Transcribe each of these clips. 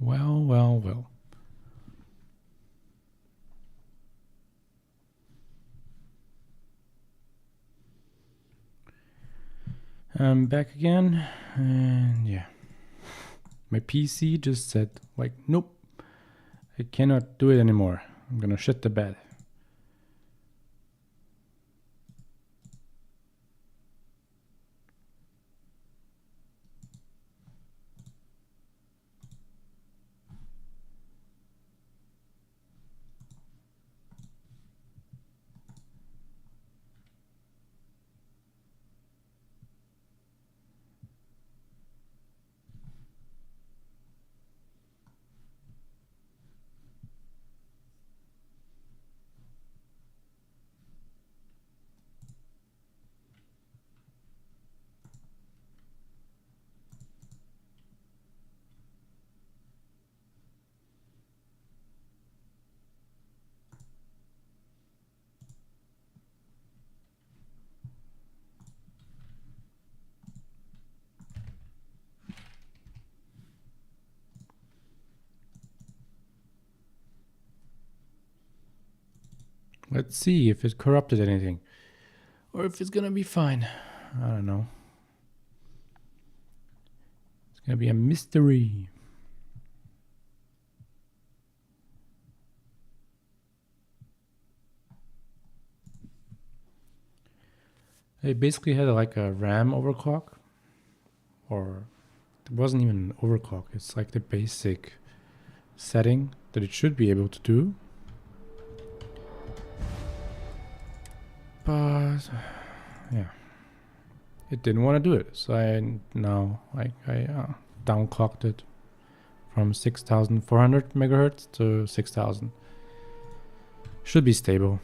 Well, well, well. I'm back again, and yeah. My PC just said, like, nope, I cannot do it anymore. I'm gonna shit the bed. Let's see if it corrupted anything. Or if it's gonna be fine. I don't know. It's gonna be a mystery. It basically had like a RAM overclock. Or it wasn't even an overclock. It's like the basic setting that it should be able to do. But yeah, it didn't want to do it. So I downclocked it from 6,400 megahertz to 6,000. Should be stable.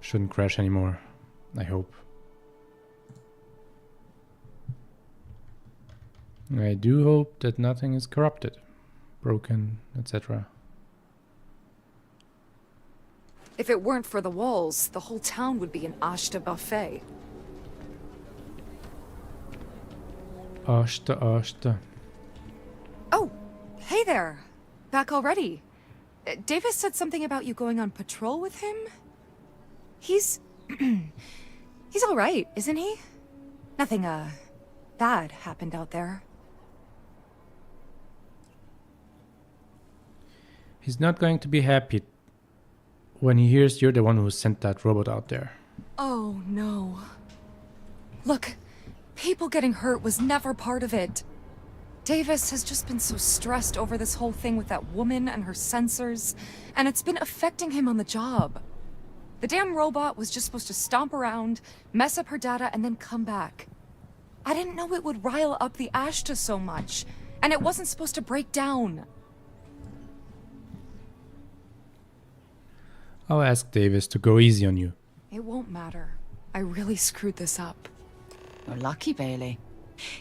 Shouldn't crash anymore, I hope. I do hope that nothing is corrupted, broken, etc. If it weren't for the walls, the whole town would be an Ashta buffet. Ashta. Oh, hey there. Back already. Davis said something about you going on patrol with him? He's... he's alright, isn't he? Nothing, bad happened out there. He's not going to be happy when he hears you're the one who sent that robot out there. Oh, no. Look, people getting hurt was never part of it. Davis has just been so stressed over this whole thing with that woman and her sensors, and it's been affecting him on the job. The damn robot was just supposed to stomp around, mess up her data, and then come back. I didn't know it would rile up the Ashta so much, and it wasn't supposed to break down. I'll ask Davis to go easy on you. It won't matter. I really screwed this up. You're lucky, Bailey.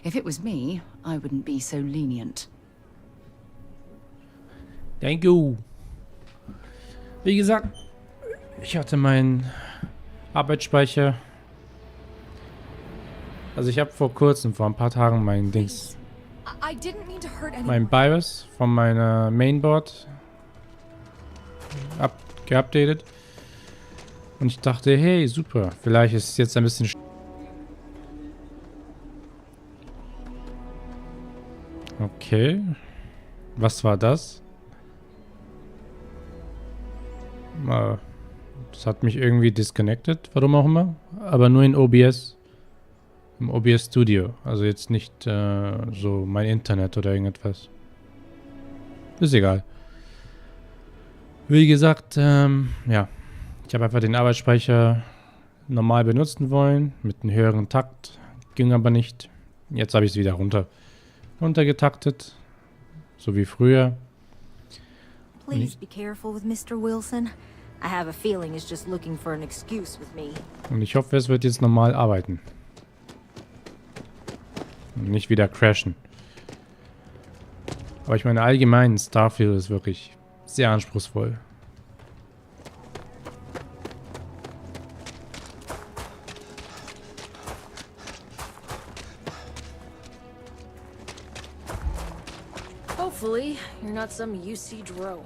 If it was me, I wouldn't be so lenient. Thank you. Wie gesagt, ich hatte meinen Arbeitsspeicher. Also ich habe vor kurzem, vor ein paar Tagen, mein Dings, I didn't mean to hurt anyone. mein BIOS von meiner Mainboard geupdatet. Und ich dachte, hey, super, vielleicht ist es jetzt ein bisschen... Okay. Was war das? Das hat mich irgendwie disconnected, warum auch immer. Aber nur in OBS. Im OBS Studio. Also jetzt nicht so mein Internet oder irgendetwas. Ist egal. Wie gesagt, ja. Ich habe einfach den Arbeitsspeicher normal benutzen wollen. Mit einem höheren Takt. Ging aber nicht. Jetzt habe ich es wieder runtergetaktet. So wie früher. Please be careful with Mr. Wilson. I have a feeling he's just looking for an excuse with me. Und ich hoffe, es wird jetzt normal arbeiten. Und nicht wieder crashen. Aber ich meine, allgemein, Starfield ist wirklich sehr anspruchsvoll. Hopefully, you're not some UC drone.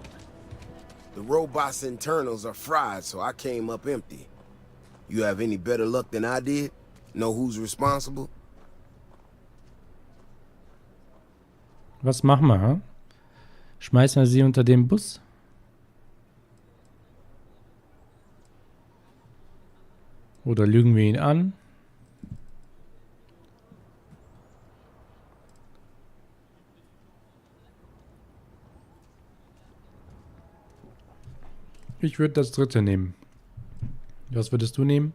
The robot's internals are fried, so I came up empty. You have any better luck than I did? Know who's responsible? Was machen wir, ha? Schmeißen wir sie unter den Bus? Oder lügen wir ihn an? Ich würde das dritte nehmen. Was würdest du nehmen?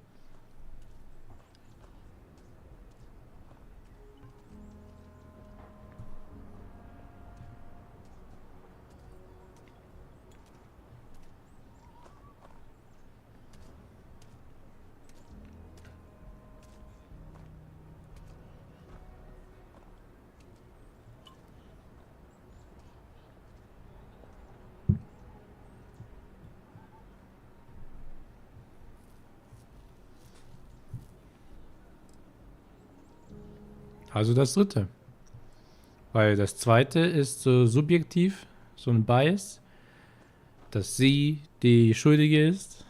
Also das dritte. Weil das zweite ist so subjektiv, so ein Bias, dass sie die Schuldige ist.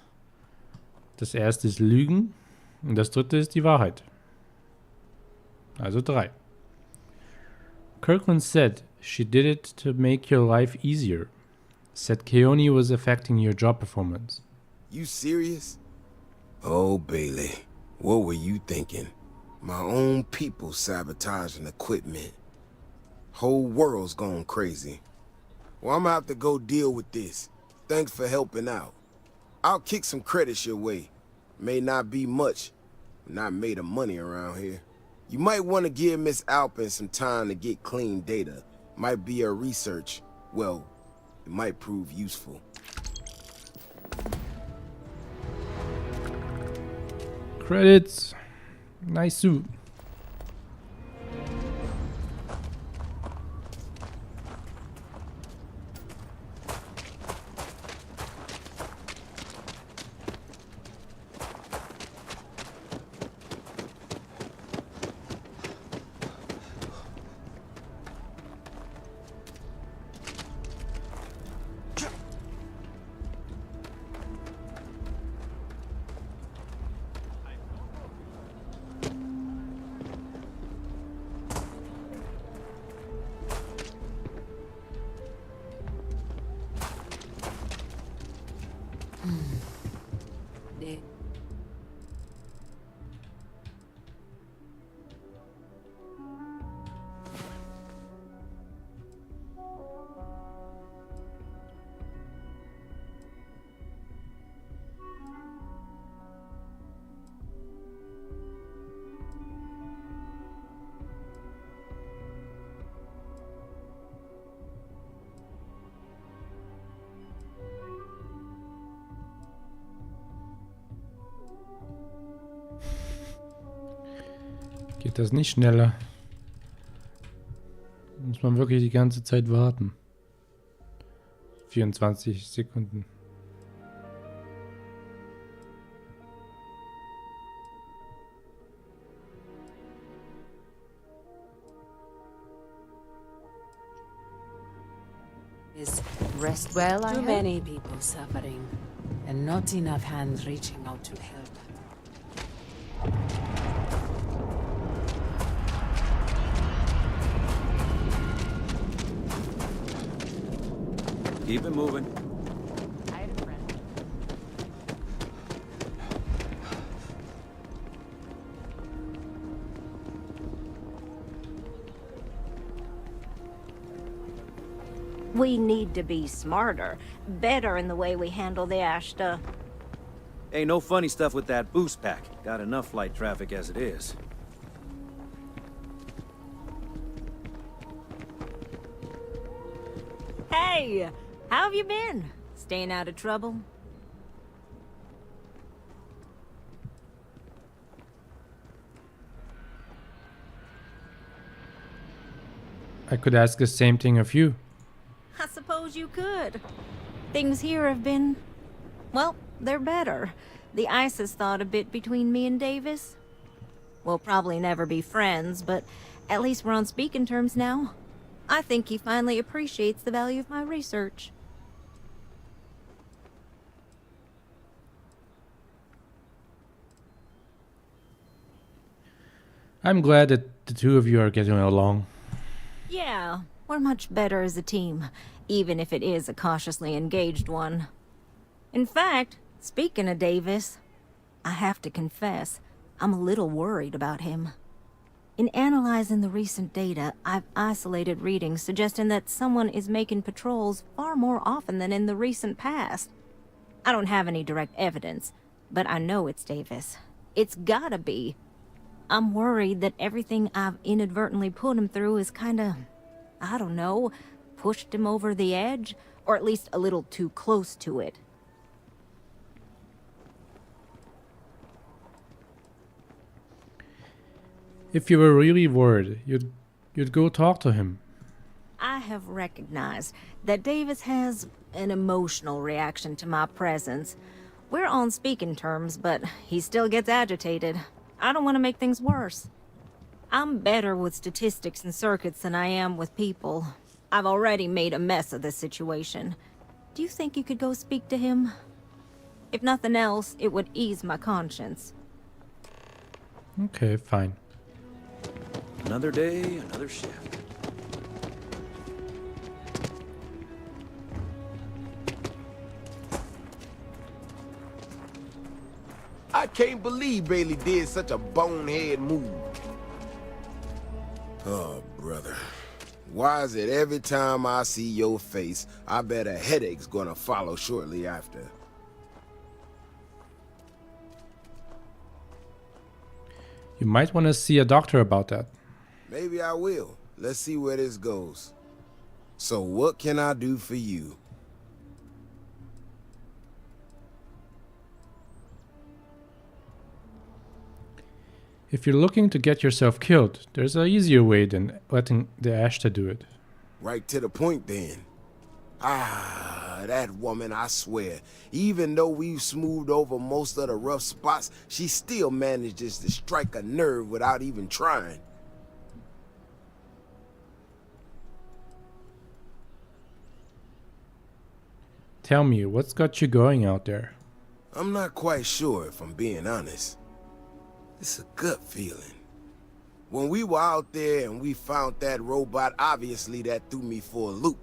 Das erste ist Lügen und das dritte ist die Wahrheit. Also 3. Kirkland said she did it to make your life easier. Said Keone was affecting your job performance. You serious? Oh, Bailey, what were you thinking? My own people sabotaging equipment. Whole world's gone crazy. Well, I'm gonna have to go deal with this. Thanks for helping out. I'll kick some credits your way. May not be much. Not made of money around here. You might want to give Miss Alpin some time to get clean data. Might be her research. Well, it might prove useful. Credits. Nice suit. Geht das nicht schneller? Muss man wirklich die ganze Zeit warten. 24 Sekunden. Is rest well, I Too hope? many people suffering, and not enough hands reaching out to help. Keep it moving. I had a friend. We need to be smarter, better in the way we handle the Ashta. Hey, no funny stuff with that boost pack. Got enough flight traffic as it is. Hey, how have you been? Staying out of trouble? I could ask the same thing of you. I suppose you could. Things here have been... well, they're better. The ice has thawed a bit between me and Davis. We'll probably never be friends, but at least we're on speaking terms now. I think he finally appreciates the value of my research. I'm glad that the two of you are getting along. Yeah, we're much better as a team, even if it is a cautiously engaged one. In fact, speaking of Davis, I have to confess, I'm a little worried about him. In analyzing the recent data, I've isolated readings suggesting that someone is making patrols far more often than in the recent past. I don't have any direct evidence, but I know it's Davis. It's gotta be. I'm worried that everything I've inadvertently put him through is kinda, I don't know, pushed him over the edge, or at least a little too close to it. If you were really worried, you'd go talk to him. I have recognized that Davis has an emotional reaction to my presence. We're on speaking terms, but he still gets agitated. I don't want to make things worse. I'm better with statistics and circuits than I am with people. I've already made a mess of this situation. Do you think you could go speak to him? If nothing else, it would ease my conscience. Okay, fine. Another day, another shift. I can't believe Bailey did such a bonehead move. Oh, brother. Why is it every time I see your face, I bet a headache's gonna follow shortly after? You might want to see a doctor about that. Maybe I will. Let's see where this goes. So what can I do for you? If you're looking to get yourself killed, there's an easier way than letting the Ashta do it. Right to the point then. Ah, that woman, I swear. Even though we've smoothed over most of the rough spots, she still manages to strike a nerve without even trying. Tell me, what's got you going out there? I'm not quite sure, if I'm being honest. It's a gut feeling. When we were out there and we found that robot, obviously that threw me for a loop.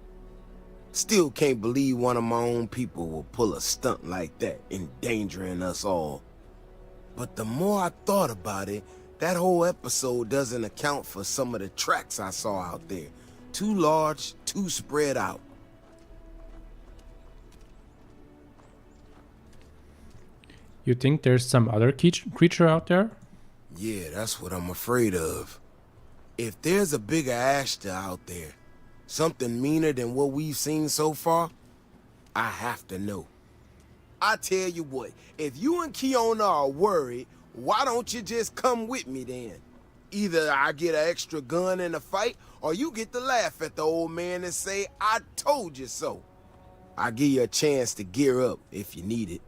Still can't believe one of my own people will pull a stunt like that, endangering us all. But the more I thought about it, that whole episode doesn't account for some of the tracks I saw out there. Too large, too spread out. You think there's some other creature out there? Yeah, that's what I'm afraid of. If there's a bigger Ashta out there, something meaner than what we've seen so far, I have to know. I tell you what, if you and Kiona are worried, why don't you just come with me then? Either I get an extra gun in the fight, or you get to laugh at the old man and say, I told you so. I'll give you a chance to gear up if you need it.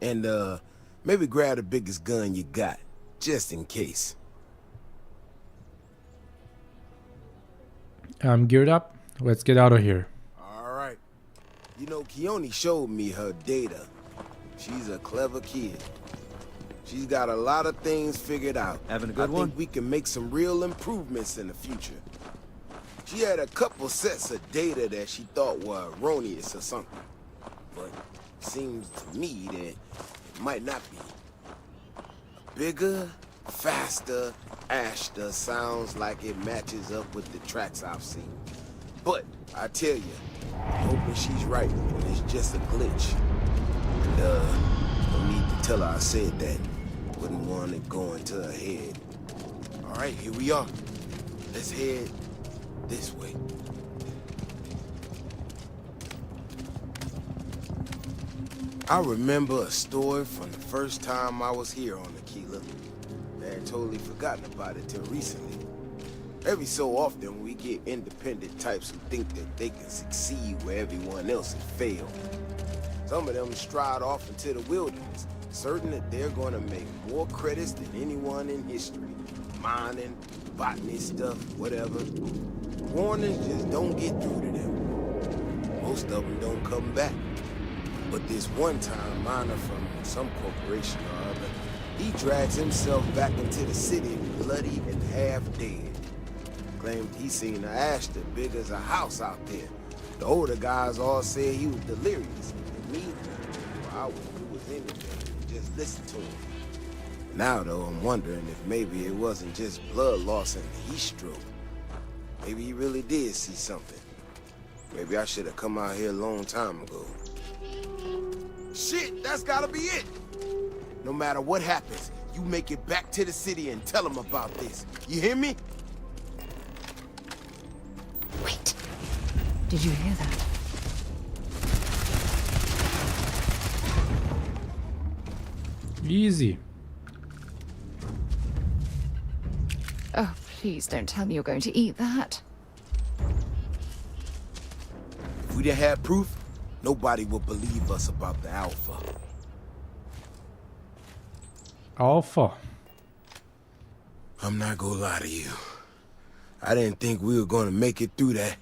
And, maybe grab the biggest gun you got, just in case. I'm geared up. Let's get out of here. All right. You know, Keone showed me her data. She's a clever kid. She's got a lot of things figured out. Having a good one? I think we can make some real improvements in the future. She had a couple sets of data that she thought were erroneous or something. But it seems to me that it might not be. A bigger, faster Ashta sounds like it matches up with the tracks I've seen. But I tell you, I'm hoping she's right and it's just a glitch. And no need to tell her I said that. Wouldn't want it going to her head. All right, here we are. Let's head this way. I remember a story from the first time I was here on Aquila. I had totally forgotten about it till recently. Every so often we get independent types who think that they can succeed where everyone else has failed. Some of them stride off into the wilderness, certain that they're going to make more credits than anyone in history. Mining, botany stuff, whatever. warnings just don't get through to them. Most of them don't come back. But this one time, miner from some corporation or other, he drags himself back into the city bloody and half dead. Claimed he seen an Ashton big as a house out there. The older guys all said he was delirious. And me, well, I wouldn't do with anything, just listen to him. Now though, I'm wondering if maybe it wasn't just blood loss and heat stroke. Maybe he really did see something. Maybe I should have come out here a long time ago. Shit, that's gotta be it! No matter what happens, you make it back to the city and tell them about this. You hear me? Wait. Did you hear that? Easy. Oh, please don't tell me you're going to eat that. If we didn't have proof, nobody would believe us about the Alpha. Alpha. I'm not gonna lie to you. I didn't think we were gonna make it through that.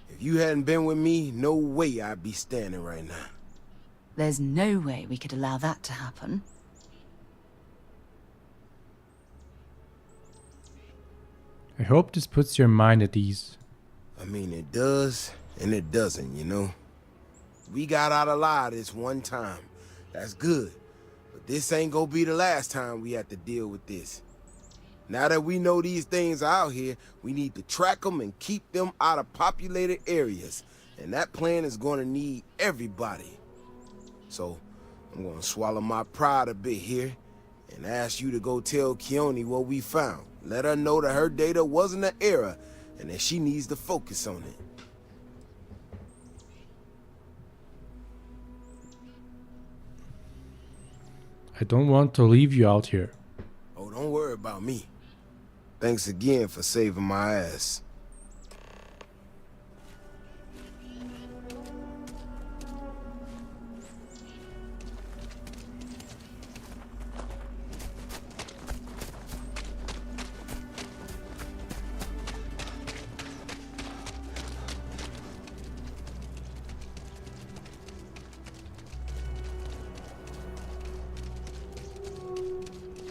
If you hadn't been with me, no way I'd be standing right now. There's no way we could allow that to happen. I hope this puts your mind at ease. I mean, it does, and it doesn't, you know? We got out alive this one time. That's good. But this ain't gonna be the last time we have to deal with this. Now that we know these things are out here, we need to track them and keep them out of populated areas. And that plan is gonna need everybody. So, I'm gonna swallow my pride a bit here and ask you to go tell Keone what we found. Let her know that her data wasn't an error and that she needs to focus on it. I don't want to leave you out here. Oh, don't worry about me. Thanks again for saving my ass.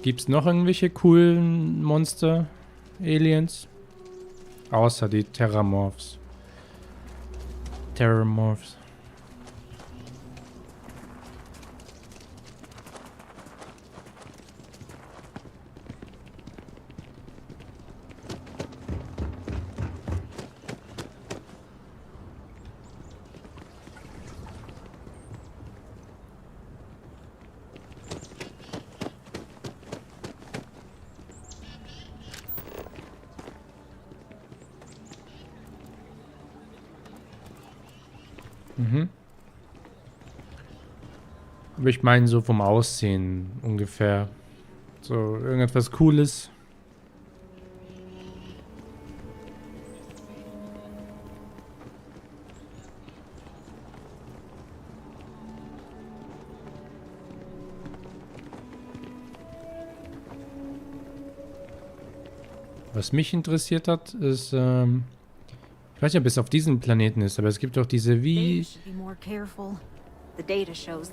Gibt's noch irgendwelche coolen Monster, Aliens? Außer die Terramorphs. Terramorphs. Mhm. Aber ich meine so vom Aussehen ungefähr. So irgendetwas Cooles. Was mich interessiert hat, ist, ich weiß nicht, ob es auf diesem Planeten ist, aber es gibt doch diese wie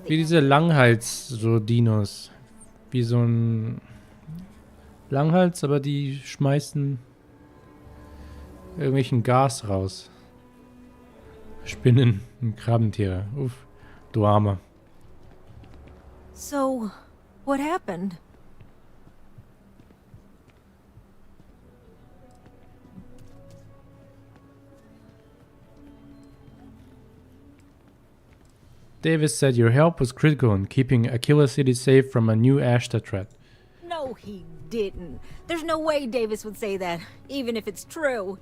diese Langhals, so Dinos. Wie so ein Langhals, aber die schmeißen irgendwelchen Gas raus. Spinnen und Krabbentiere. Uff, du Armer. So, what happened? Davis said your help was critical in keeping Aquila City safe from a new Ashta threat. No, he didn't. There's no way Davis would say that, even if it's true.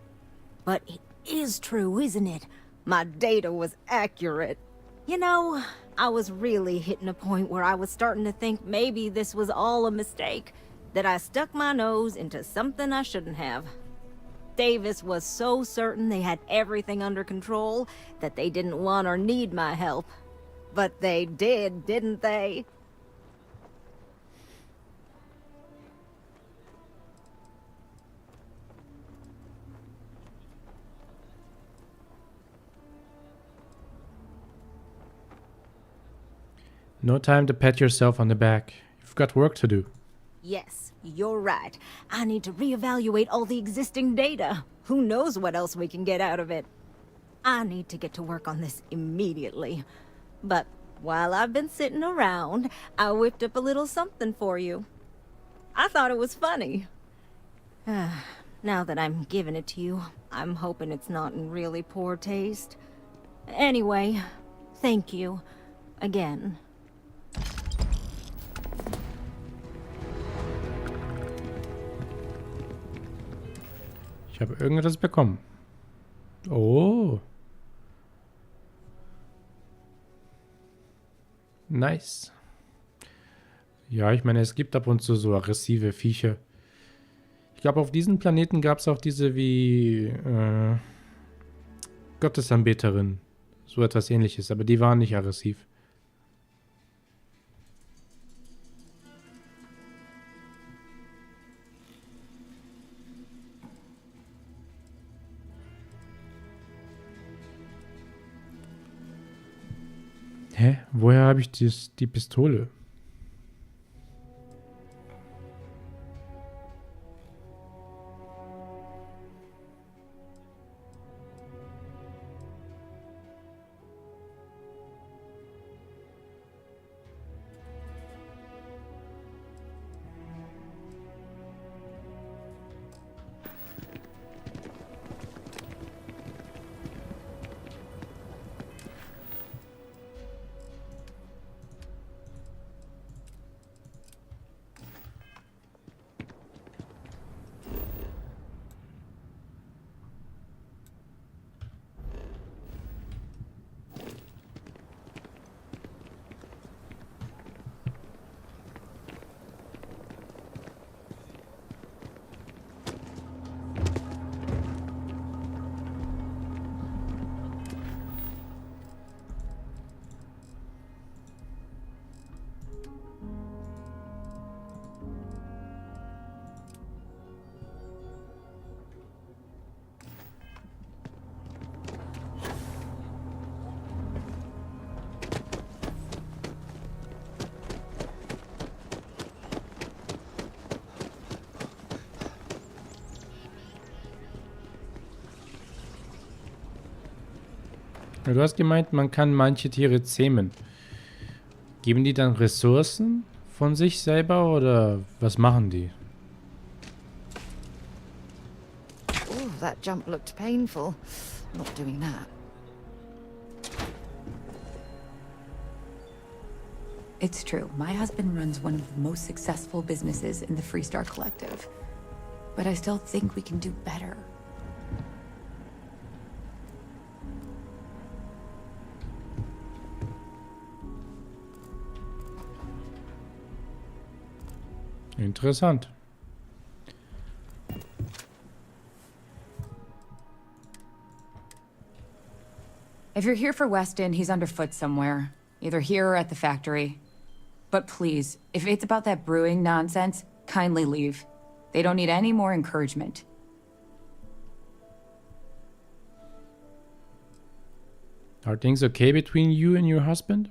But it is true, isn't it? My data was accurate. You know, I was really hitting a point where I was starting to think maybe this was all a mistake. That I stuck my nose into something I shouldn't have. Davis was so certain they had everything under control that they didn't want or need my help. But they did, didn't they? No time to pat yourself on the back. You've got work to do. Yes, you're right. I need to reevaluate all the existing data. Who knows what else we can get out of it? I need to get to work on this immediately. But while I've been sitting around, I whipped up a little something for you. I thought it was funny. Now that I'm giving it to you, I'm hoping it's not in really poor taste. Anyway, thank you. Again. Ich habe irgendetwas bekommen. Oh. Nice. Ja, ich meine, es gibt ab und zu so aggressive Viecher. Ich glaube, auf diesem Planeten gab es auch diese wie Gottesanbeterin. So etwas ähnliches, aber die waren nicht aggressiv. Hä? Woher habe ich die Pistole? Du hast gemeint, man kann manche Tiere zähmen. Geben die dann Ressourcen von sich selber oder was machen die? Oh, that jump looked painful. Not doing that. It's true. My husband runs one of the most successful businesses in the Freestar Collective. But I still think we can do better. Interessant. If you're here for Weston, he's underfoot somewhere. Either here or at the factory. But please, if it's about that brewing nonsense, kindly leave. They don't need any more encouragement. Are things okay between you and your husband?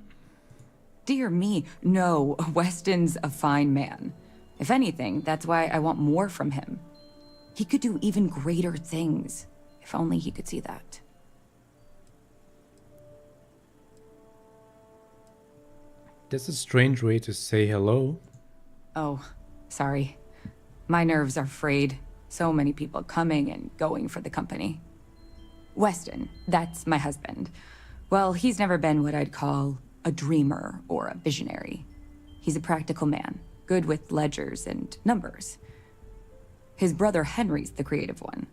Dear me, no. Weston's a fine man. If anything, that's why I want more from him. He could do even greater things. If only he could see that. That's a strange way to say hello. Oh, sorry. My nerves are frayed. So many people coming and going for the company. Weston, that's my husband. Well, he's never been what I'd call a dreamer or a visionary. He's a practical man, good with ledgers and numbers. His brother Henry's the creative one,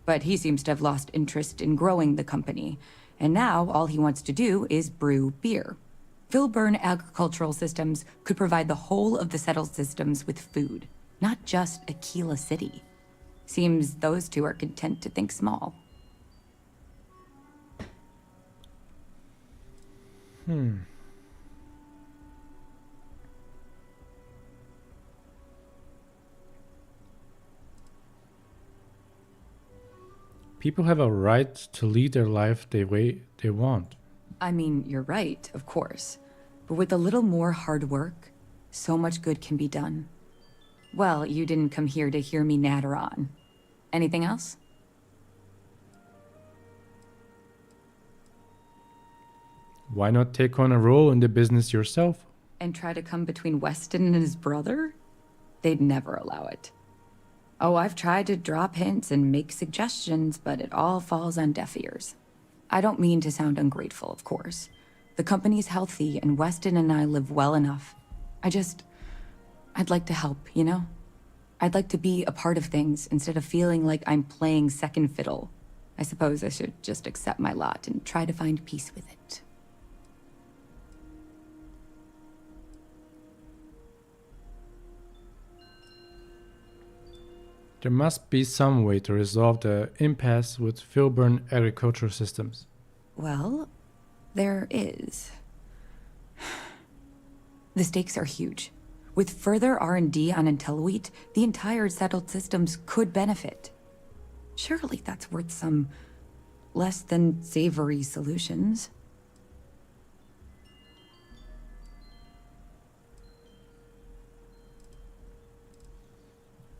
but he seems to have lost interest in growing the company, and now all he wants to do is brew beer. Vilburn Agricultural Systems could provide the whole of the settled systems with food, not just Aquila City. Seems those two are content to think small. People have a right to lead their life the way they want. I mean, you're right, of course. But with a little more hard work, so much good can be done. Well, you didn't come here to hear me natter on. Anything else? Why not take on a role in the business yourself? And try to come between Weston and his brother? They'd never allow it. Oh, I've tried to drop hints and make suggestions, but it all falls on deaf ears. I don't mean to sound ungrateful, of course. The company's healthy, and Weston and I live well enough. I'd like to help, you know? I'd like to be a part of things instead of feeling like I'm playing second fiddle. I suppose I should just accept my lot and try to find peace with it. There must be some way to resolve the impasse with Filburn agricultural systems. Well, there is. The stakes are huge. With further R&D on IntelliWheat, the entire settled systems could benefit. Surely that's worth some less than savory solutions.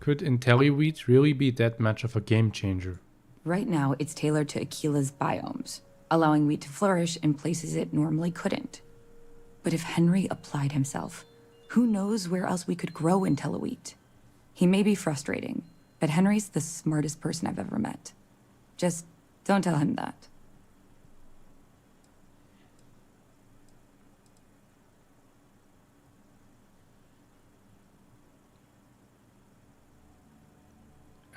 Could IntelliWheat really be that much of a game changer? Right now, it's tailored to Aquila's biomes, allowing wheat to flourish in places it normally couldn't. But if Henry applied himself, who knows where else we could grow IntelliWheat? He may be frustrating, but Henry's the smartest person I've ever met. Just don't tell him that.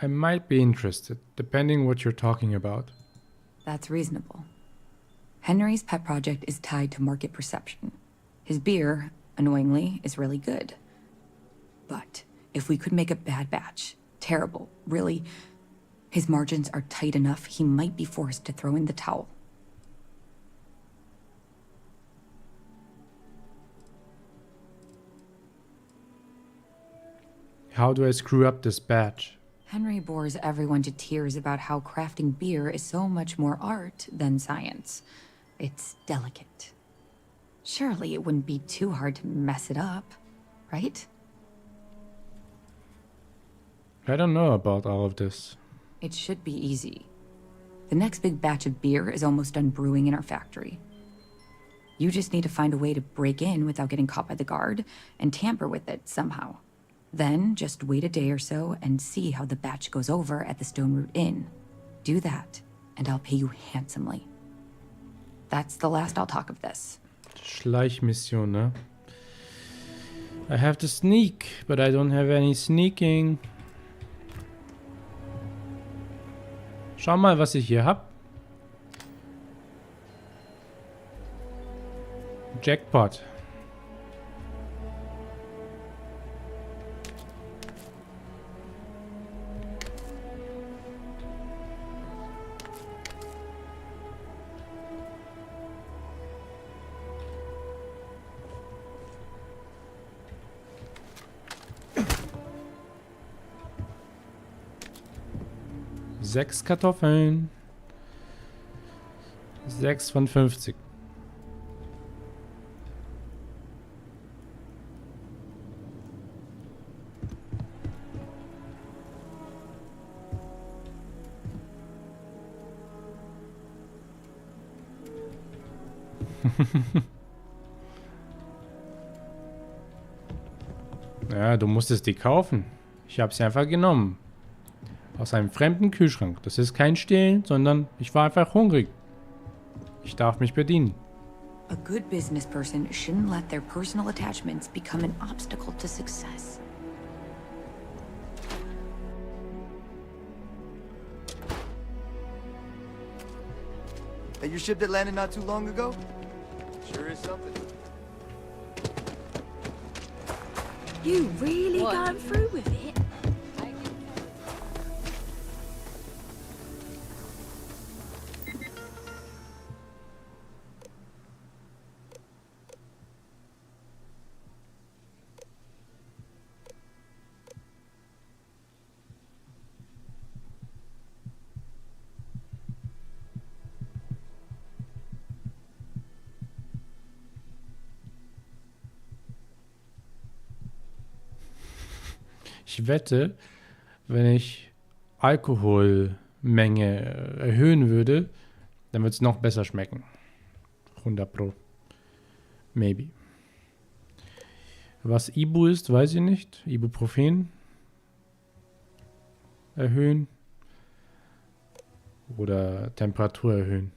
I might be interested, depending what you're talking about. That's reasonable. Henry's pet project is tied to market perception. His beer, annoyingly, is really good. But if we could make a bad batch, terrible, really, his margins are tight enough he might be forced to throw in the towel. How do I screw up this batch? Henry bores everyone to tears about how crafting beer is so much more art than science. It's delicate. Surely it wouldn't be too hard to mess it up, right? I don't know about all of this. It should be easy. The next big batch of beer is almost done brewing in our factory. You just need to find a way to break in without getting caught by the guard and tamper with it somehow. Then just wait a day or so and see how the batch goes over at the Stone Root Inn. Do that, and I'll pay you handsomely. That's the last I'll talk of this. Schleichmission, ne? I have to sneak, but I don't have any sneaking. Schau mal, was ich hier hab. Jackpot. Sechs Kartoffeln. 6 von 50. Ja, du musstest die kaufen. Ich habe sie einfach genommen. Aus einem fremden Kühlschrank. Das ist kein Stehlen, sondern ich war einfach hungrig. Ich darf mich bedienen. A good business person shouldn't let their personal attachments become an obstacle to success. Hey, your ship that landed not too long ago? Sure is something. You really going through with it? Ich wette, wenn ich Alkoholmenge erhöhen würde, dann wird es noch besser schmecken. 100 Pro. Maybe. Was Ibu ist, weiß ich nicht. Ibuprofen erhöhen. Oder Temperatur erhöhen.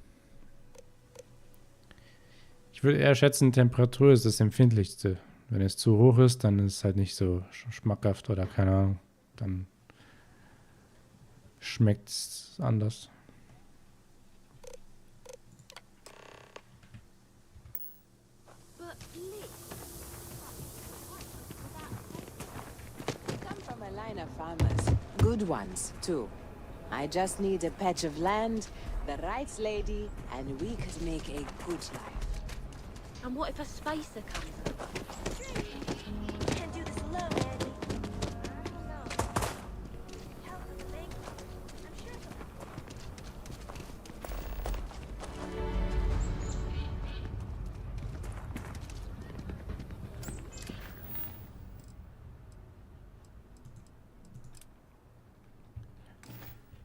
Ich würde eher schätzen, Temperatur ist das Empfindlichste. Wenn es zu hoch ist, dann ist es halt nicht so schmackhaft oder keine Ahnung. Dann schmeckt es anders. Come from a line of farmers. Good ones, too. I just need a patch of land, the right lady, and we could make a good life. And what if a spacer comes up? Can't do this alone, Annie. I don't know. Help with the bank. I'm sure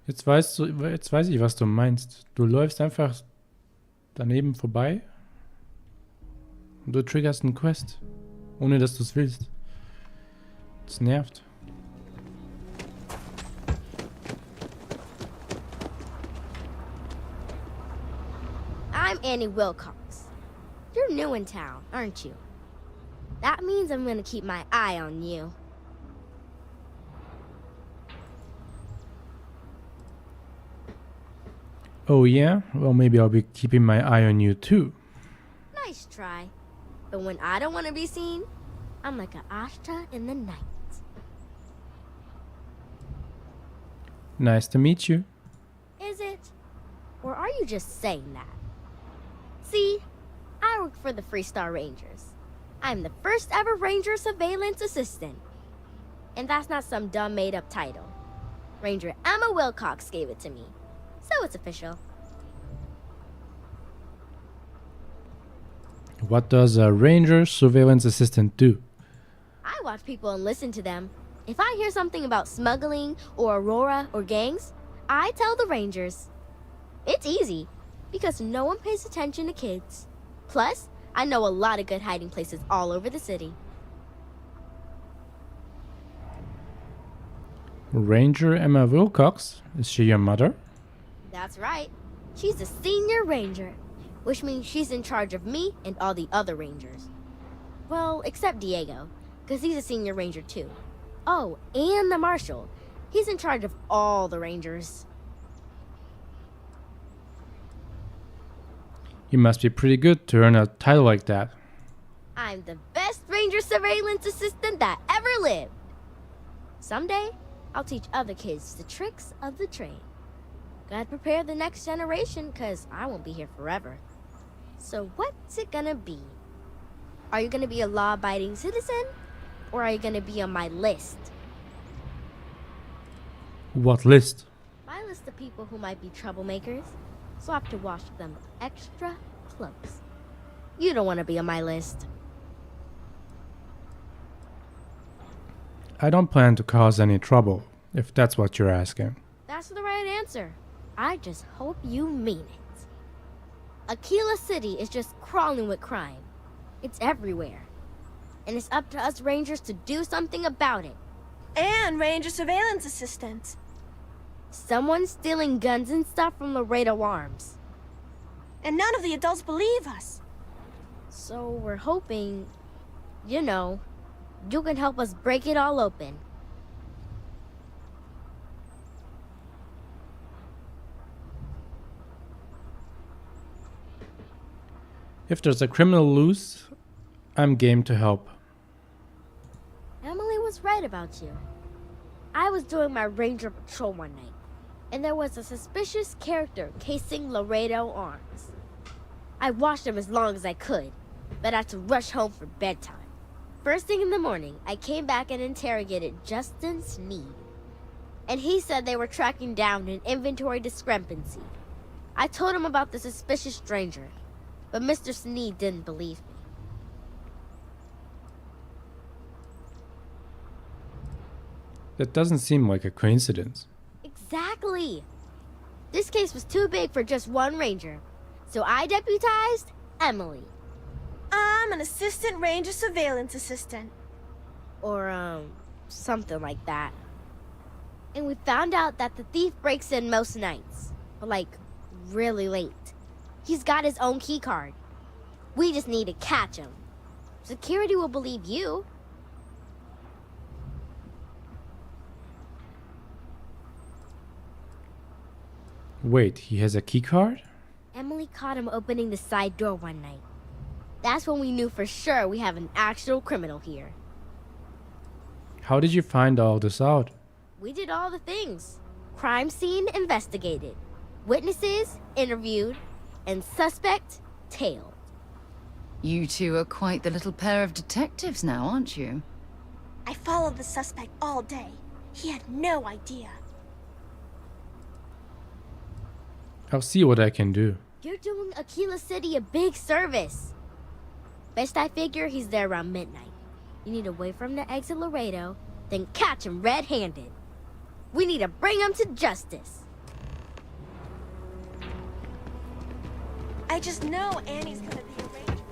Jetzt weiß ich, was du meinst. Du läufst einfach daneben vorbei und du triggerst einen Quest, ohne dass du es willst. Das nervt. I'm Annie Wilcox. You're new in town, aren't you? That means I'm gonna keep my eye on you. Oh yeah? Well, maybe I'll be keeping my eye on you too. Nice try. But when I don't want to be seen, I'm like an ashtra in the night. Nice to meet you. Is it? Or are you just saying that? See, I work for the Freestar Rangers. I'm the first ever Ranger Surveillance Assistant. And that's not some dumb made-up title. Ranger Emma Wilcox gave it to me. So it's official. What does a Ranger Surveillance Assistant do? I watch people and listen to them. If I hear something about smuggling or Aurora or gangs, I tell the Rangers. It's easy, because no one pays attention to kids. Plus, I know a lot of good hiding places all over the city. Ranger Emma Wilcox? Is she your mother? That's right. She's a senior ranger, which means she's in charge of me and all the other rangers. Well, except Diego, because he's a senior ranger too. Oh, and the marshal. He's in charge of all the rangers. You must be pretty good to earn a title like that. I'm the best ranger surveillance assistant that ever lived. Someday, I'll teach other kids the tricks of the trade. Gotta prepare the next generation, because I won't be here forever. So what's it gonna be? Are you gonna be a law-abiding citizen? Or are you gonna be on my list? What list? My list of people who might be troublemakers, so I have to watch them extra close. You don't want to be on my list. I don't plan to cause any trouble, if that's what you're asking. That's the right answer. I just hope you mean it. Aquila City is just crawling with crime. It's everywhere. And it's up to us Rangers to do something about it. And Ranger Surveillance Assistants. Someone's stealing guns and stuff from Laredo Arms. And none of the adults believe us. So we're hoping, you know, you can help us break it all open. If there's a criminal loose, I'm game to help. Emily was right about you. I was doing my ranger patrol one night, and there was a suspicious character casing Laredo Arms. I watched him as long as I could, but I had to rush home for bedtime. First thing in the morning, I came back and interrogated Justin Sneed. And he said they were tracking down an inventory discrepancy. I told him about the suspicious stranger, but Mr. Sneed didn't believe me. That doesn't seem like a coincidence. Exactly. This case was too big for just one ranger, so I deputized Emily. I'm an assistant ranger surveillance assistant. Or, something like that. And we found out that the thief breaks in most nights, but like, really late. He's got his own key card. We just need to catch him. Security will believe you. Wait, he has a key card? Emily caught him opening the side door one night. That's when we knew for sure we have an actual criminal here. How did you find all this out? We did all the things. Crime scene investigated. Witnesses interviewed. And suspect tailed. You two are quite the little pair of detectives now, aren't you? I followed the suspect all day. He had no idea. I'll see what I can do. You're doing Aquila City a big service. Best I figure he's there around midnight. You need to wait for him to exit Laredo, then catch him red-handed. We need to bring him to justice. I just know Annie's gonna be a ranger.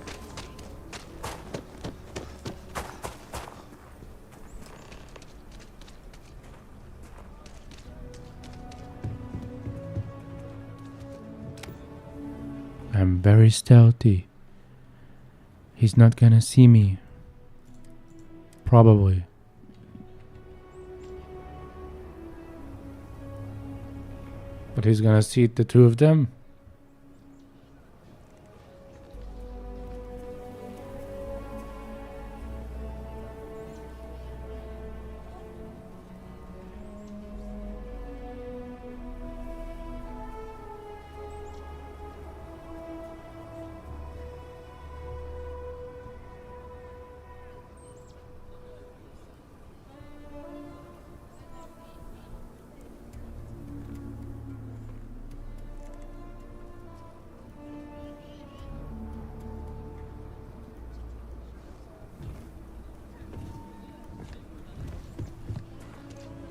I'm very stealthy. He's not gonna see me. Probably. But he's gonna see the two of them.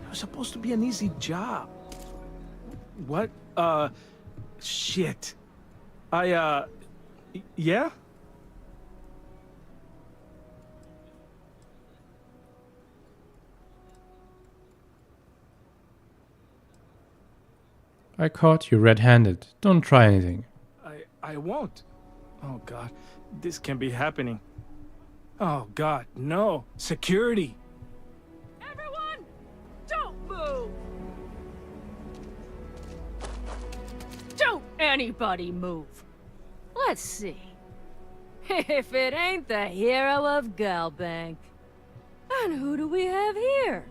It was supposed to be an easy job. What? Shit. Yeah? I caught you red-handed. Don't try anything. I won't. Oh, God. This can't be happening. Oh, God, no. Security. Everyone, don't move. Don't anybody move. Let's see. If it ain't the hero of Galbank. And who do we have here?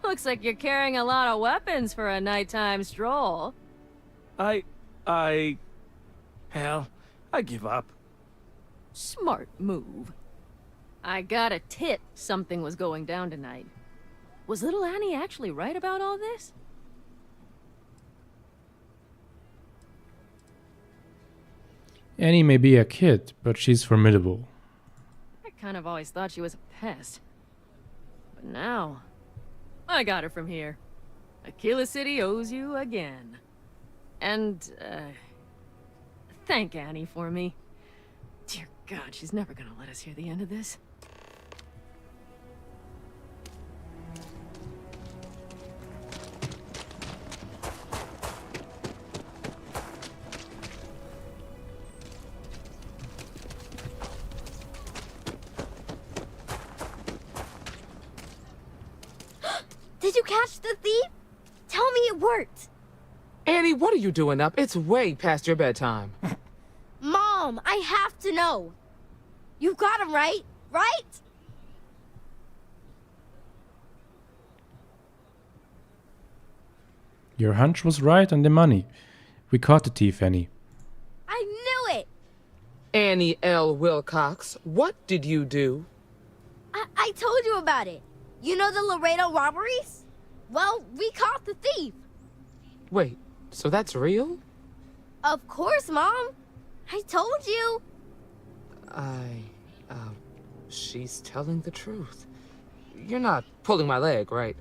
Looks like you're carrying a lot of weapons for a nighttime stroll. Hell, I give up. Smart move. I got a tip something was going down tonight. Was little Annie actually right about all this? Annie may be a kid, but she's formidable. I kind of always thought she was a pest. But now, I got her from here. Aquila City owes you again. And, thank Annie for me. Dear God, she's never gonna let us hear the end of this. Did you catch the thief? Tell me it worked. Annie, what are you doing up? It's way past your bedtime. Mom, I have to know. You got him right? Right? Your hunch was right on the money. We caught the thief, Annie. I knew it! Annie L. Wilcox, what did you do? I told you about it. You know the Laredo robberies? Well, we caught the thief. Wait, so that's real? Of course, Mom. I told you. She's telling the truth. You're not pulling my leg, right?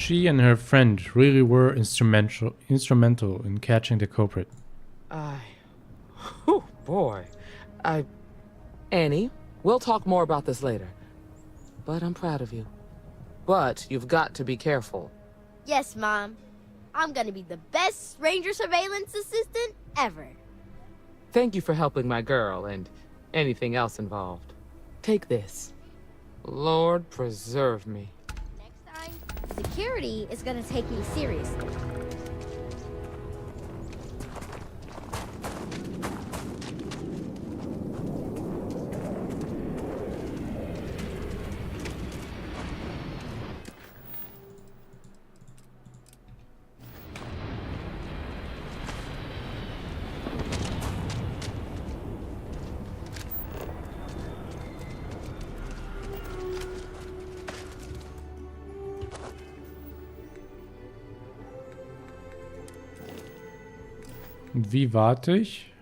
She and her friend really were instrumental in catching the culprit. Oh boy. Annie, we'll talk more about this later. But I'm proud of you. But you've got to be careful. Yes, Mom. I'm gonna be the best ranger surveillance assistant ever. Thank you for helping my girl and anything else involved. Take this. Lord preserve me. Next time, security is gonna take me seriously. Und wie warte ich?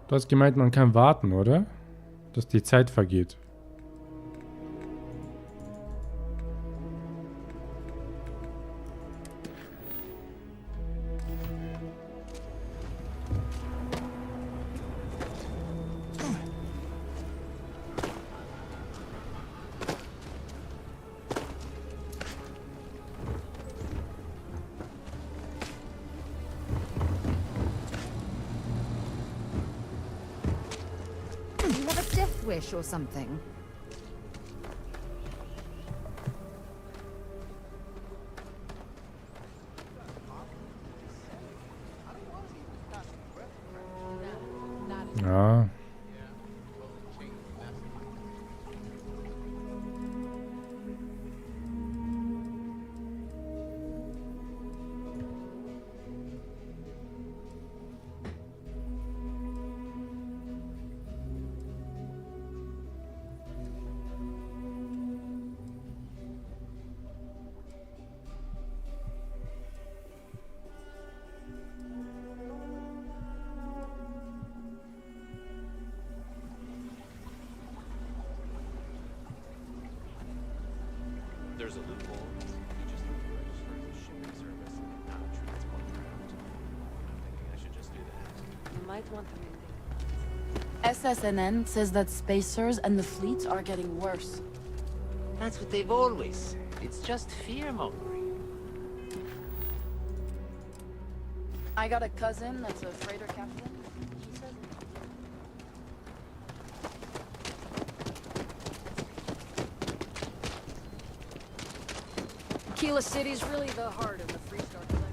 Du hast gemeint, man kann warten, oder? Dass die Zeit vergeht. You have a death wish or something? Ja. There's a loophole. You just need to register as a shipping service and not a transport craft. I'm thinking I should just do that. You might want to SSNN says that spacers and the fleet are getting worse. That's what they've always said. It's just fear-mongering. I got a cousin that's a freighter captain. He says Kila City's really the heart of the Freestar collection.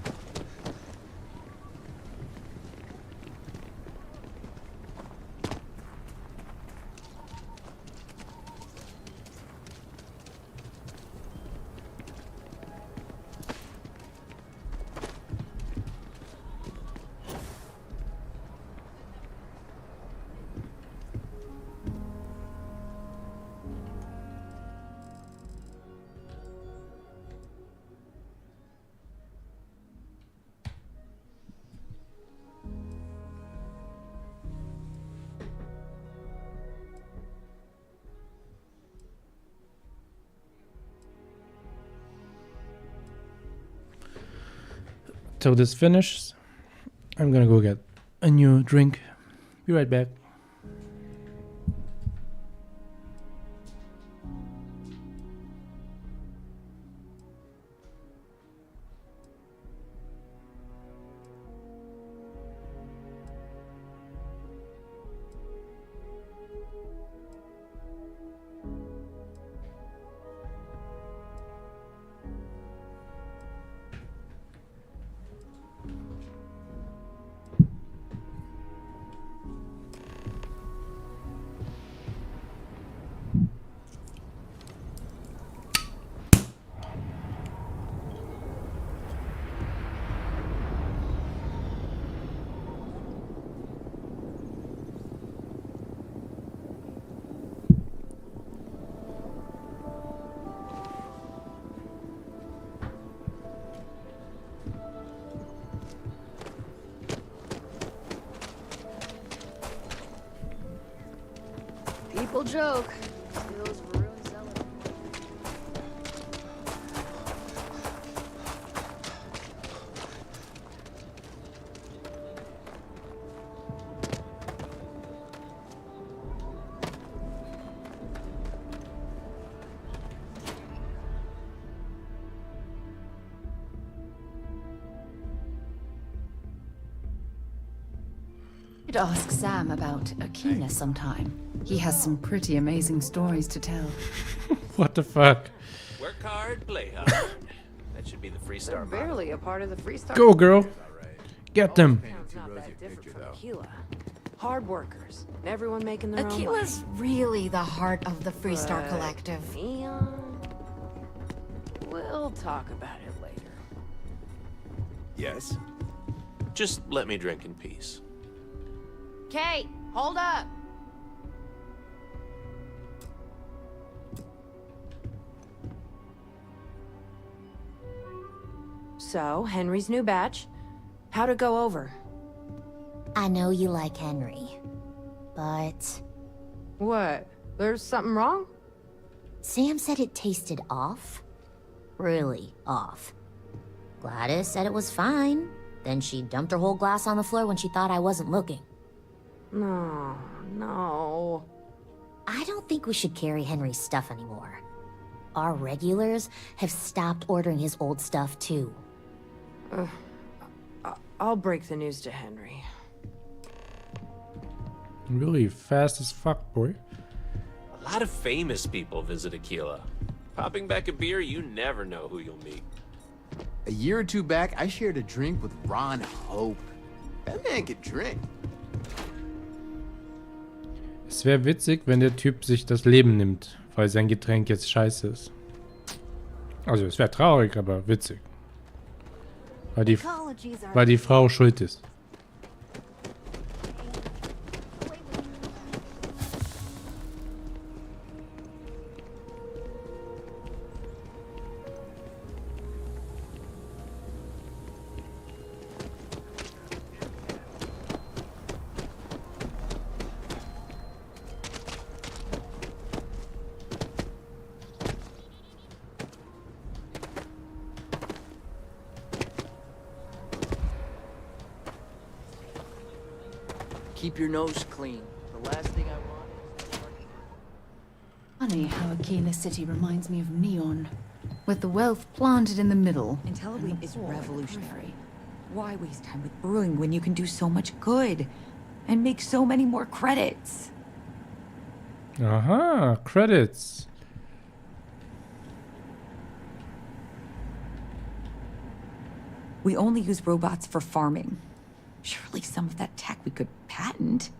Till this finishes, I'm gonna go get a new drink. Be right back. Practical joke. Feels really zealous. I'd ask Sam about Akina sometime. He has some pretty amazing stories to tell. What the fuck? Work hard, play hard. That should be the Freestar motto. Barely a part of the Freestar. Go, girl. Get them. Not that different from Aquila. Hard workers. Everyone making their own Aquila's really the heart of the Freestar Collective. Neon. We'll talk about it later. Yes? Just let me drink in peace. Kate, hold up. So, Henry's new batch. How'd it go over? I know you like Henry, but... What? There's something wrong? Sam said it tasted off. Really off. Gladys said it was fine. Then she dumped her whole glass on the floor when she thought I wasn't looking. No. I don't think we should carry Henry's stuff anymore. Our regulars have stopped ordering his old stuff too. I'll break the news to Henry. Really fast as fuck, boy. A lot of famous people visit Aquila. Popping back a beer, you never know who you'll meet. A year or two back, I shared a drink with Ron Hope. That man could drink. Es wäre witzig, wenn der Typ sich das Leben nimmt, weil sein Getränk jetzt scheiße ist. Also, es wäre traurig, aber witzig. Weil die Frau schuld ist. Keep your nose clean. The last thing I want is... Funny how Aquila City reminds me of Neon, with the wealth planted in the middle. Intelligent is revolutionary. Why waste time with brewing when you can do so much good and make so many more credits? Aha, credits. We only use robots for farming. Surely some of that tech we could patent.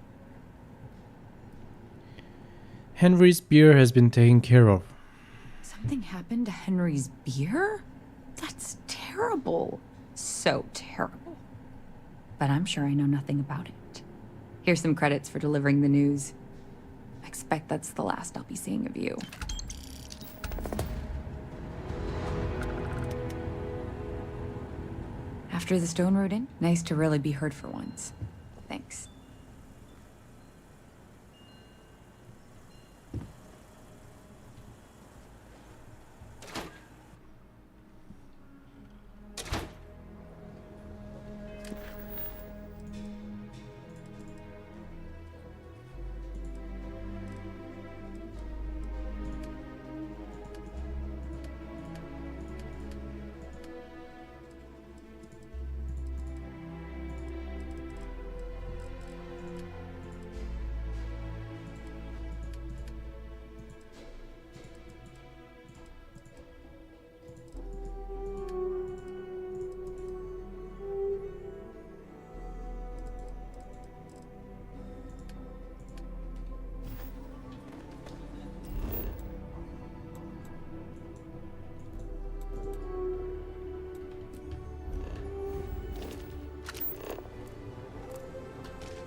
Henry's beer has been taken care of. Something happened to Henry's beer? That's terrible. So terrible. But I'm sure I know nothing about it. Here's some credits for delivering the news. I expect that's the last I'll be seeing of you. After the stone rooting, nice to really be heard for once. Thanks.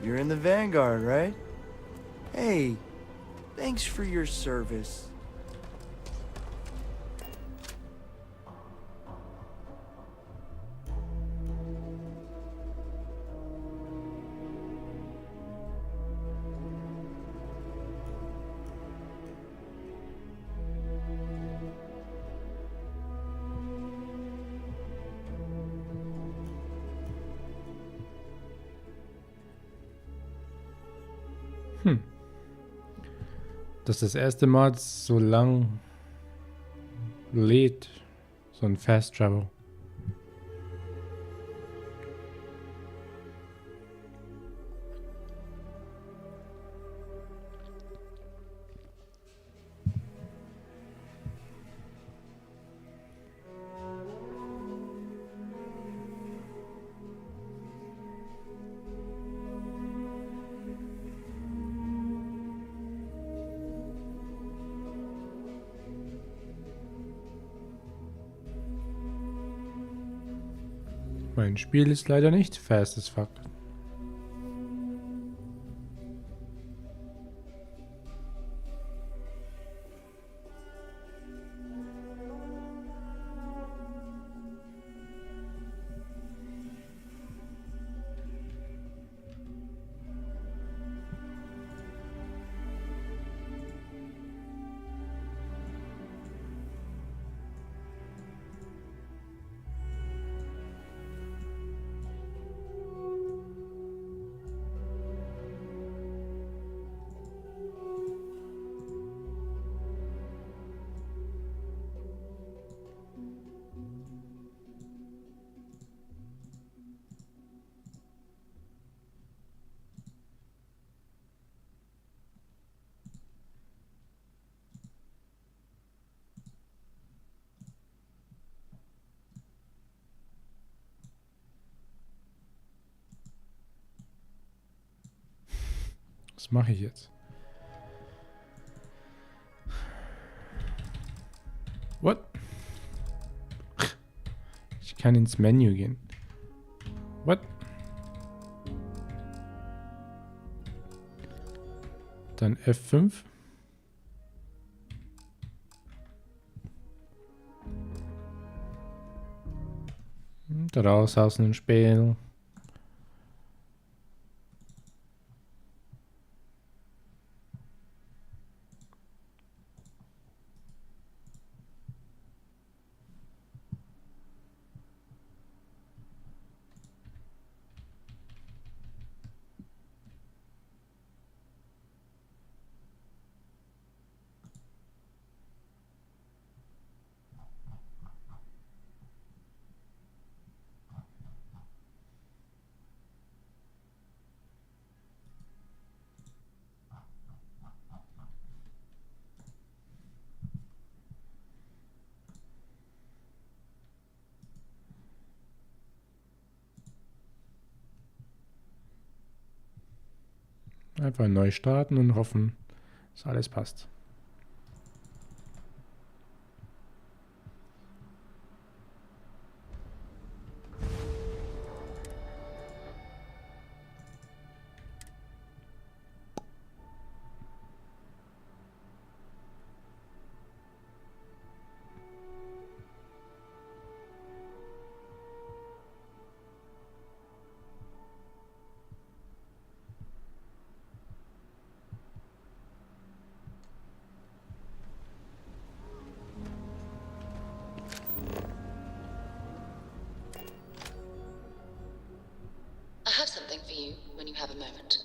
You're in the Vanguard, right? Hey, thanks for your service. Dass das erste Mal so lang lädt. So ein Fast Travel. Mein Spiel ist leider nicht fast as fuck. Was mache ich jetzt? What? Ich kann ins Menü gehen. What? Dann F5. Raus aus dem Spiel. Einfach neu starten und hoffen, dass alles passt. I have something for you when you have a moment.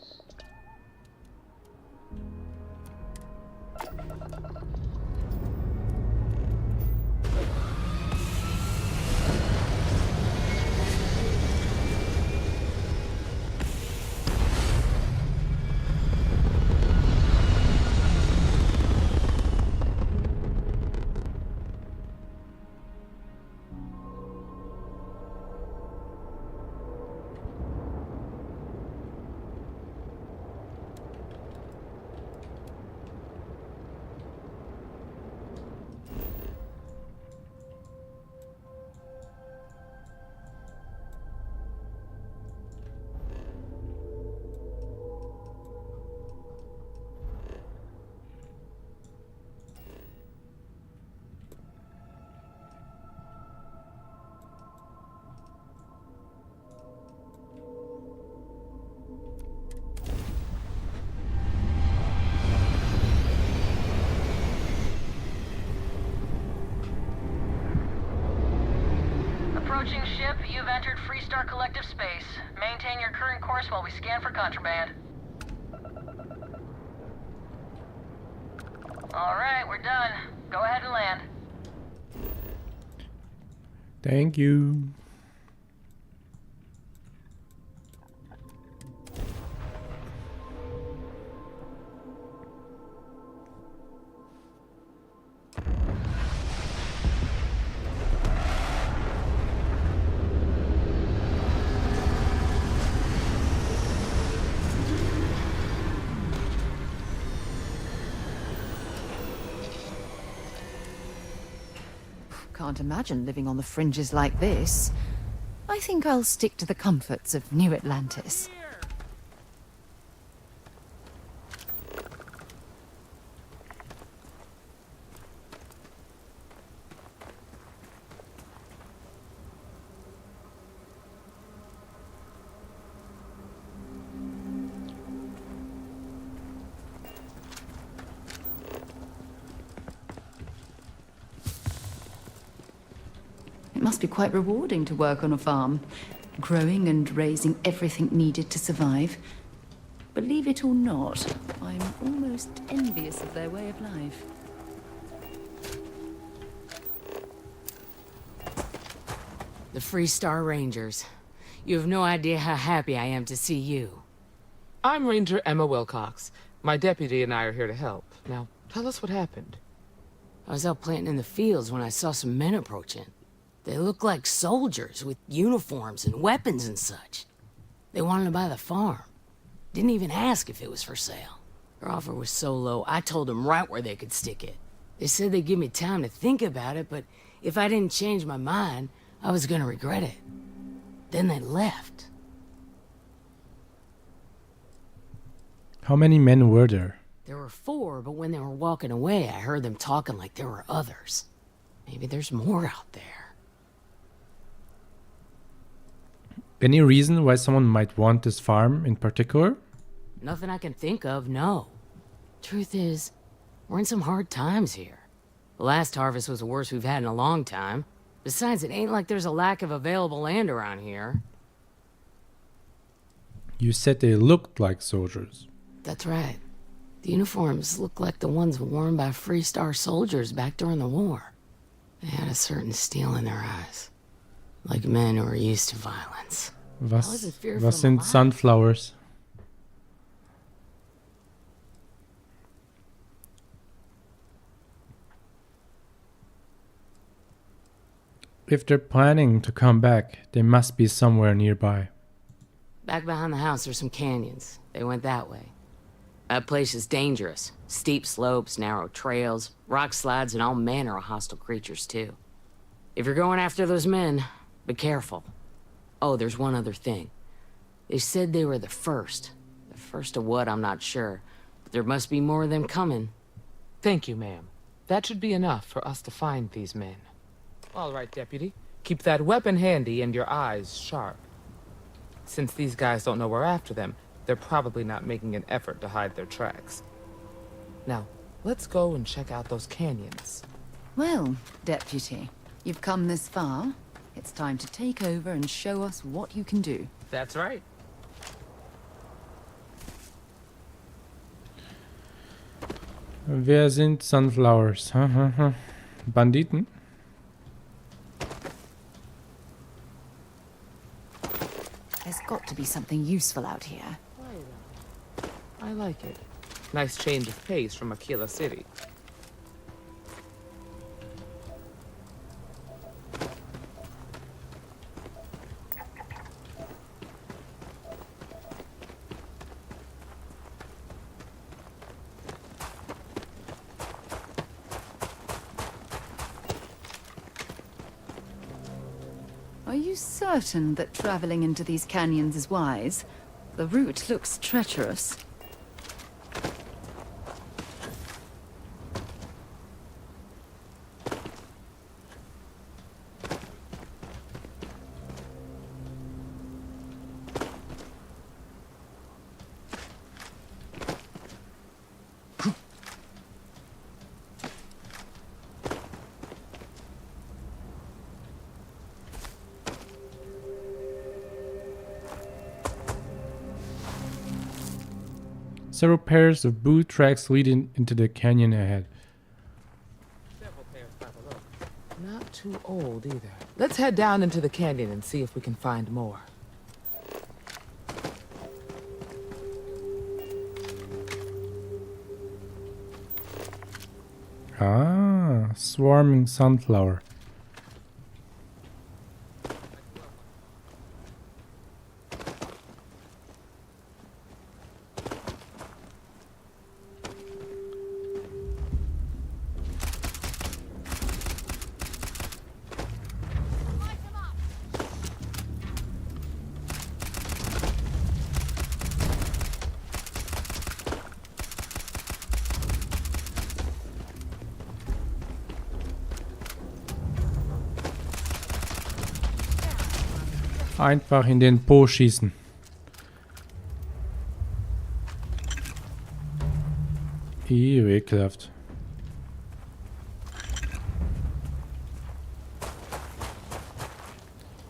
Approaching ship, you've entered Freestar Collective space. Maintain your current course while we scan for contraband. All right, we're done. Go ahead and land. Thank you. Can't imagine living on the fringes like this. I think I'll stick to the comforts of New Atlantis. It must be quite rewarding to work on a farm, growing and raising everything needed to survive. Believe it or not, I'm almost envious of their way of life. The Freestar Rangers. You have no idea how happy I am to see you. I'm Ranger Emma Wilcox. My deputy and I are here to help. Now, tell us what happened. I was out planting in the fields when I saw some men approaching. They looked like soldiers with uniforms and weapons and such. They wanted to buy the farm. Didn't even ask if it was for sale. Their offer was so low, I told them right where they could stick it. They said they'd give me time to think about it, but if I didn't change my mind, I was gonna regret it. Then they left. How many men were there? There were 4, but when they were walking away, I heard them talking like there were others. Maybe there's more out there. Any reason why someone might want this farm in particular? Nothing I can think of, no. Truth is, we're in some hard times here. The last harvest was the worst we've had in a long time. Besides, it ain't like there's a lack of available land around here. You said they looked like soldiers. That's right. The uniforms look like the ones worn by Freestar soldiers back during the war. They had a certain steel in their eyes. Like men who are used to violence. Was sind sunflowers? If they're planning to come back, they must be somewhere nearby. Back behind the house there's some canyons. They went that way. That place is dangerous. Steep slopes, narrow trails, rock slides, and all manner of hostile creatures, too. If you're going after those men, be careful. Oh, there's one other thing. They said they were the first. The first of what, I'm not sure. But there must be more of them coming. Thank you, ma'am. That should be enough for us to find these men. All right, deputy. Keep that weapon handy and your eyes sharp. Since these guys don't know we're after them, they're probably not making an effort to hide their tracks. Now, let's go and check out those canyons. Well, deputy, you've come this far. It's time to take over and show us what you can do. That's right. Wer sind Sunflowers? Banditen? There's got to be something useful out here. I like it. Nice change of pace from Aquila City. Are you certain that traveling into these canyons is wise? The route looks treacherous. Several pairs of boot tracks leading into the canyon ahead. Not too old either. Let's head down into the canyon and see if we can find more. Ah, swarming sunflower. Einfach in den Po schießen. Ekelhaft.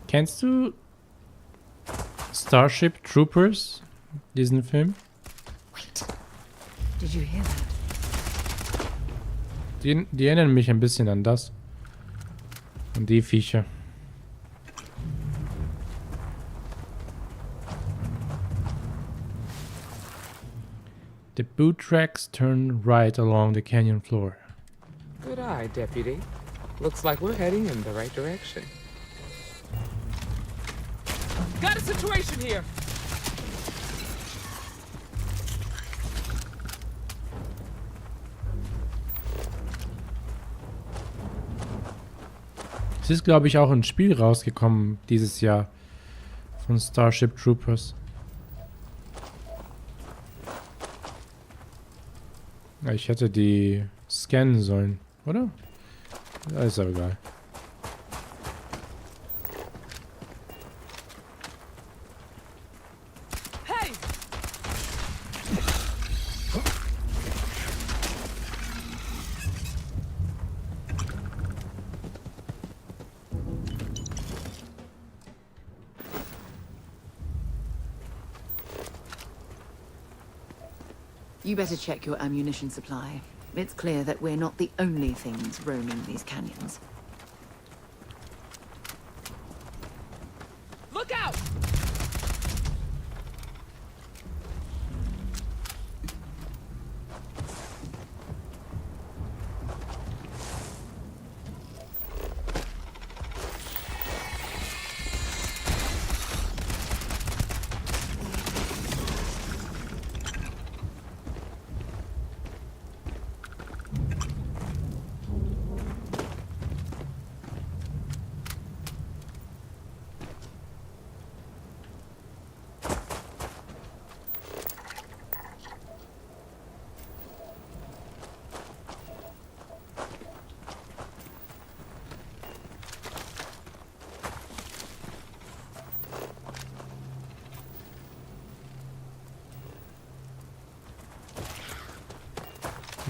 Kennst du Starship Troopers? Diesen Film? Did you hear that? Die erinnern mich ein bisschen an das. An die Viecher. The boot tracks turn right along the canyon floor. Good eye, Deputy. Looks like we're heading in the right direction. Got a situation here! Es ist, glaube ich, auch ein Spiel rausgekommen dieses Jahr von Starship Troopers. Ja, ich hätte die scannen sollen, oder? Ja, ist aber egal. Hey! You better check your ammunition supply. It's clear that we're not the only things roaming these canyons. Look out!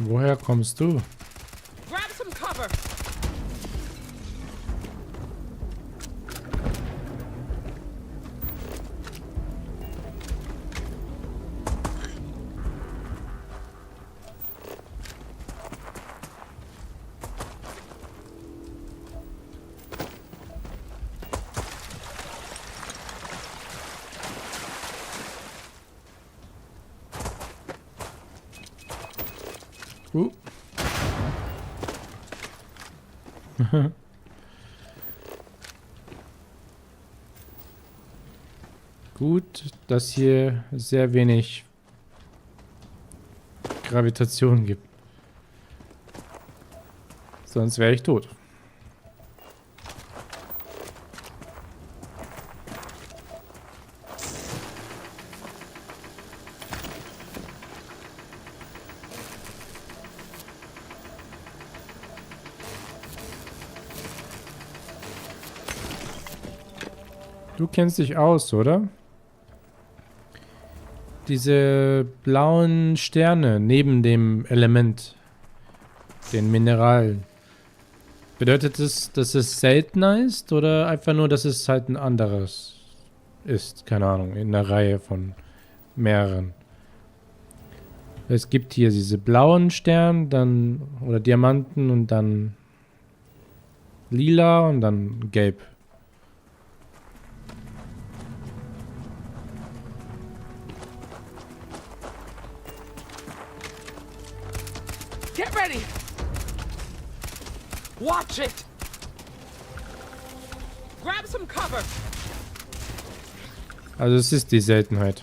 Woher kommst du? Grab some cover! Gut, dass hier sehr wenig Gravitation gibt. Sonst wäre ich tot. Du kennst dich aus, oder? Diese blauen Sterne neben dem Element, den Mineralen. Bedeutet das, dass es seltener ist oder einfach nur, dass es halt ein anderes ist? Keine Ahnung, in einer Reihe von mehreren. Es gibt hier diese blauen Sterne, dann oder Diamanten und dann lila und dann gelb. Get ready! Watch it! Grab some cover! Also es ist die Seltenheit.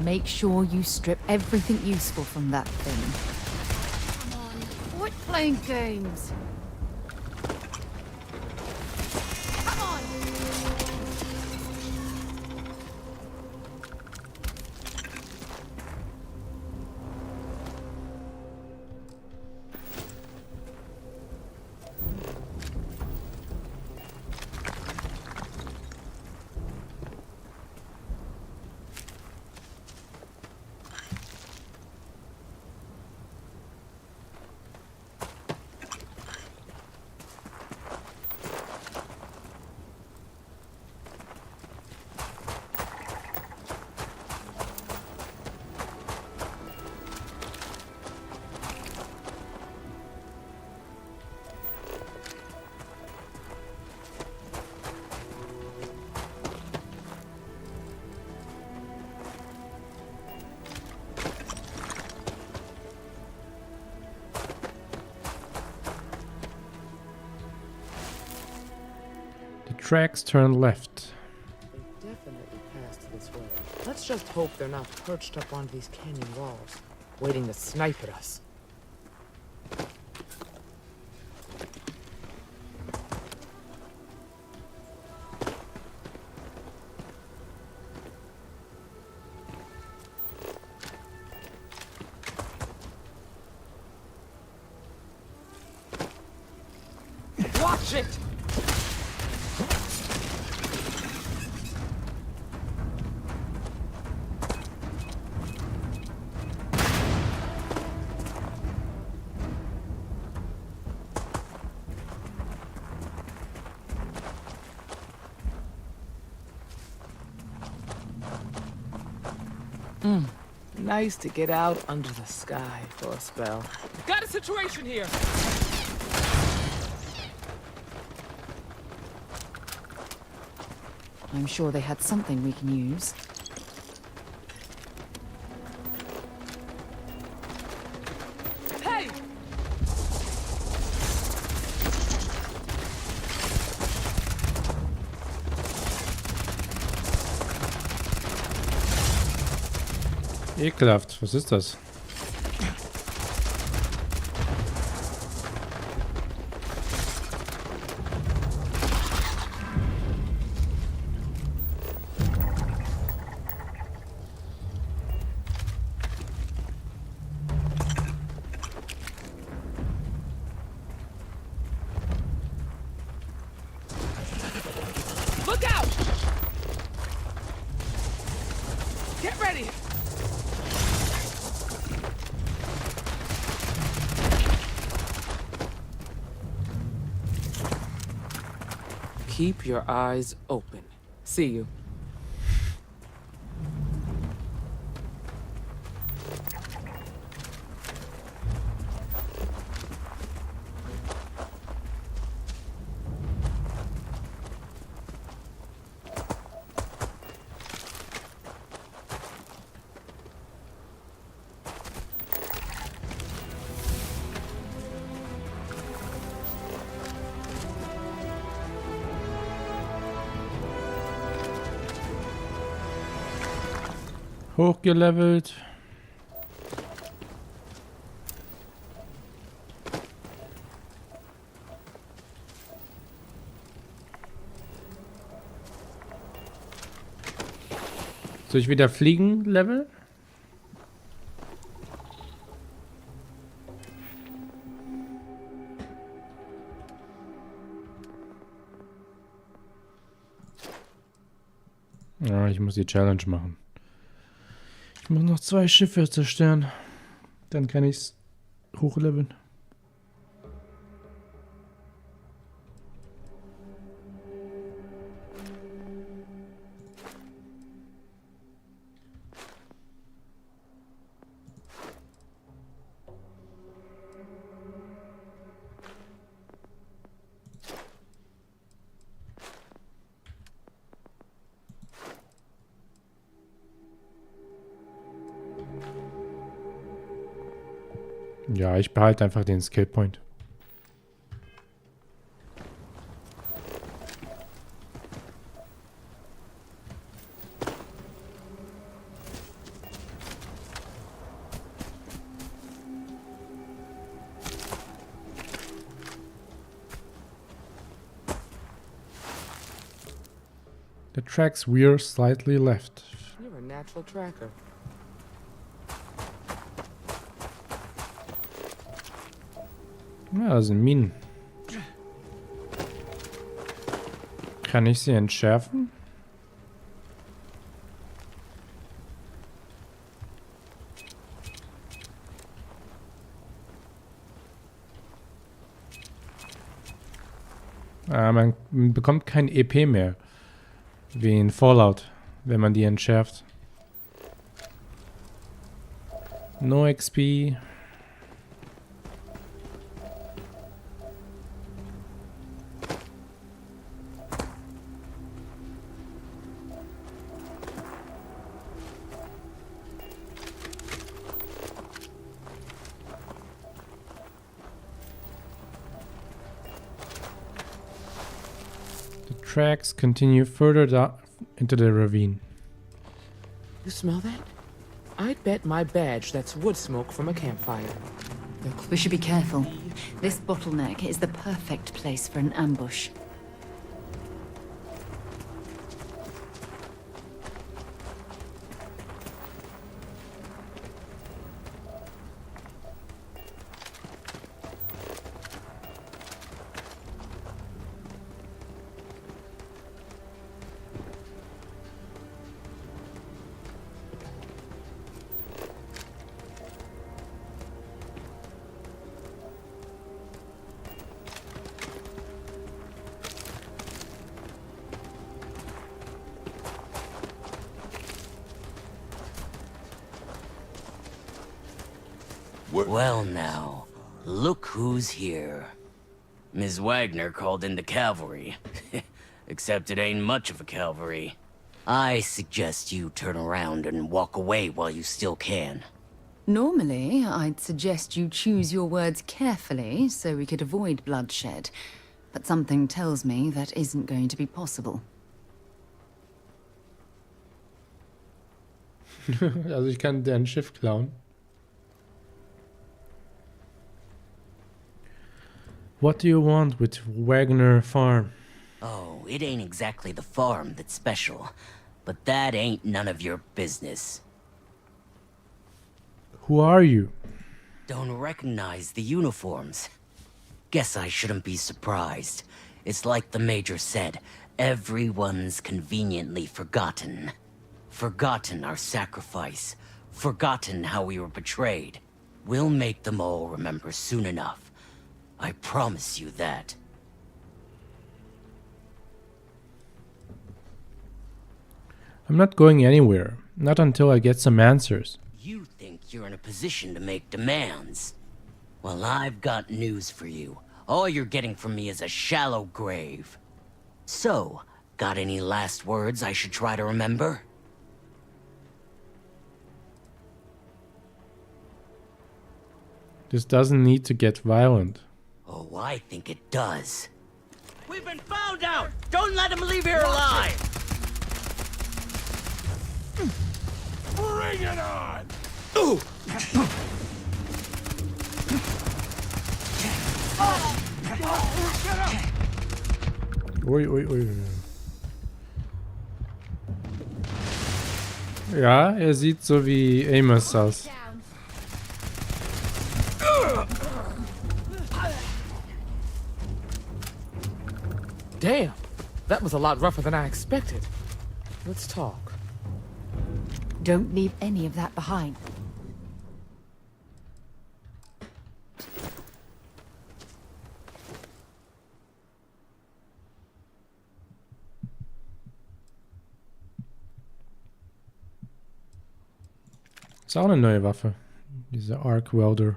Make sure you strip everything useful from that thing. Come on, quit playing games. Come on! Tracks turn left. They definitely passed this way. Let's just hope they're not perched up on these canyon walls, waiting to snipe at us. Watch it! Nice to get out under the sky for a spell. Got a situation here! I'm sure they had something we can use. Hey! Ekelhaft, was ist das? Look out! Get ready! Keep your eyes open. See you. Hochgelevelt. Soll ich wieder fliegen, Level? Ja, ich muss die Challenge machen. Ich muss noch 2 Schiffe zerstören. Dann kann ich's hochleveln. Ja, ich behalte einfach den Skill Point. The tracks veer slightly left. You're a natural tracker. Ja, das sind Minen. Kann ich sie entschärfen? Man bekommt kein EP mehr. Wie in Fallout, wenn man die entschärft. No XP. Tracks continue further down into the ravine. You smell that? I'd bet my badge that's wood smoke from a campfire. Look, we should be careful. This bottleneck is the perfect place for an ambush. Well now, look who's here. Ms. Wagner called in the cavalry. Except it ain't much of a cavalry. I suggest you turn around and walk away while you still can. Normally, I'd suggest you choose your words carefully so we could avoid bloodshed. But something tells me that isn't going to be possible. Also ich kann deren Schiff klauen. What do you want with Wagner Farm? Oh, it ain't exactly the farm that's special. But that ain't none of your business. Who are you? Don't recognize the uniforms. Guess I shouldn't be surprised. It's like the Major said, everyone's conveniently forgotten. Forgotten our sacrifice. Forgotten how we were betrayed. We'll make them all remember soon enough. I promise you that. I'm not going anywhere. Not until I get some answers. You think you're in a position to make demands? Well, I've got news for you. All you're getting from me is a shallow grave. So, got any last words I should try to remember? This doesn't need to get violent. Oh, I think it does. We've been found out! Don't let him leave here alive! Bring it on! Ui, ui, ui. Ja, er sieht so wie Amos aus. Damn, that was a lot rougher than I expected. Let's talk. Don't leave any of that behind. Ist auch eine neue Waffe. Diese Arc Welder.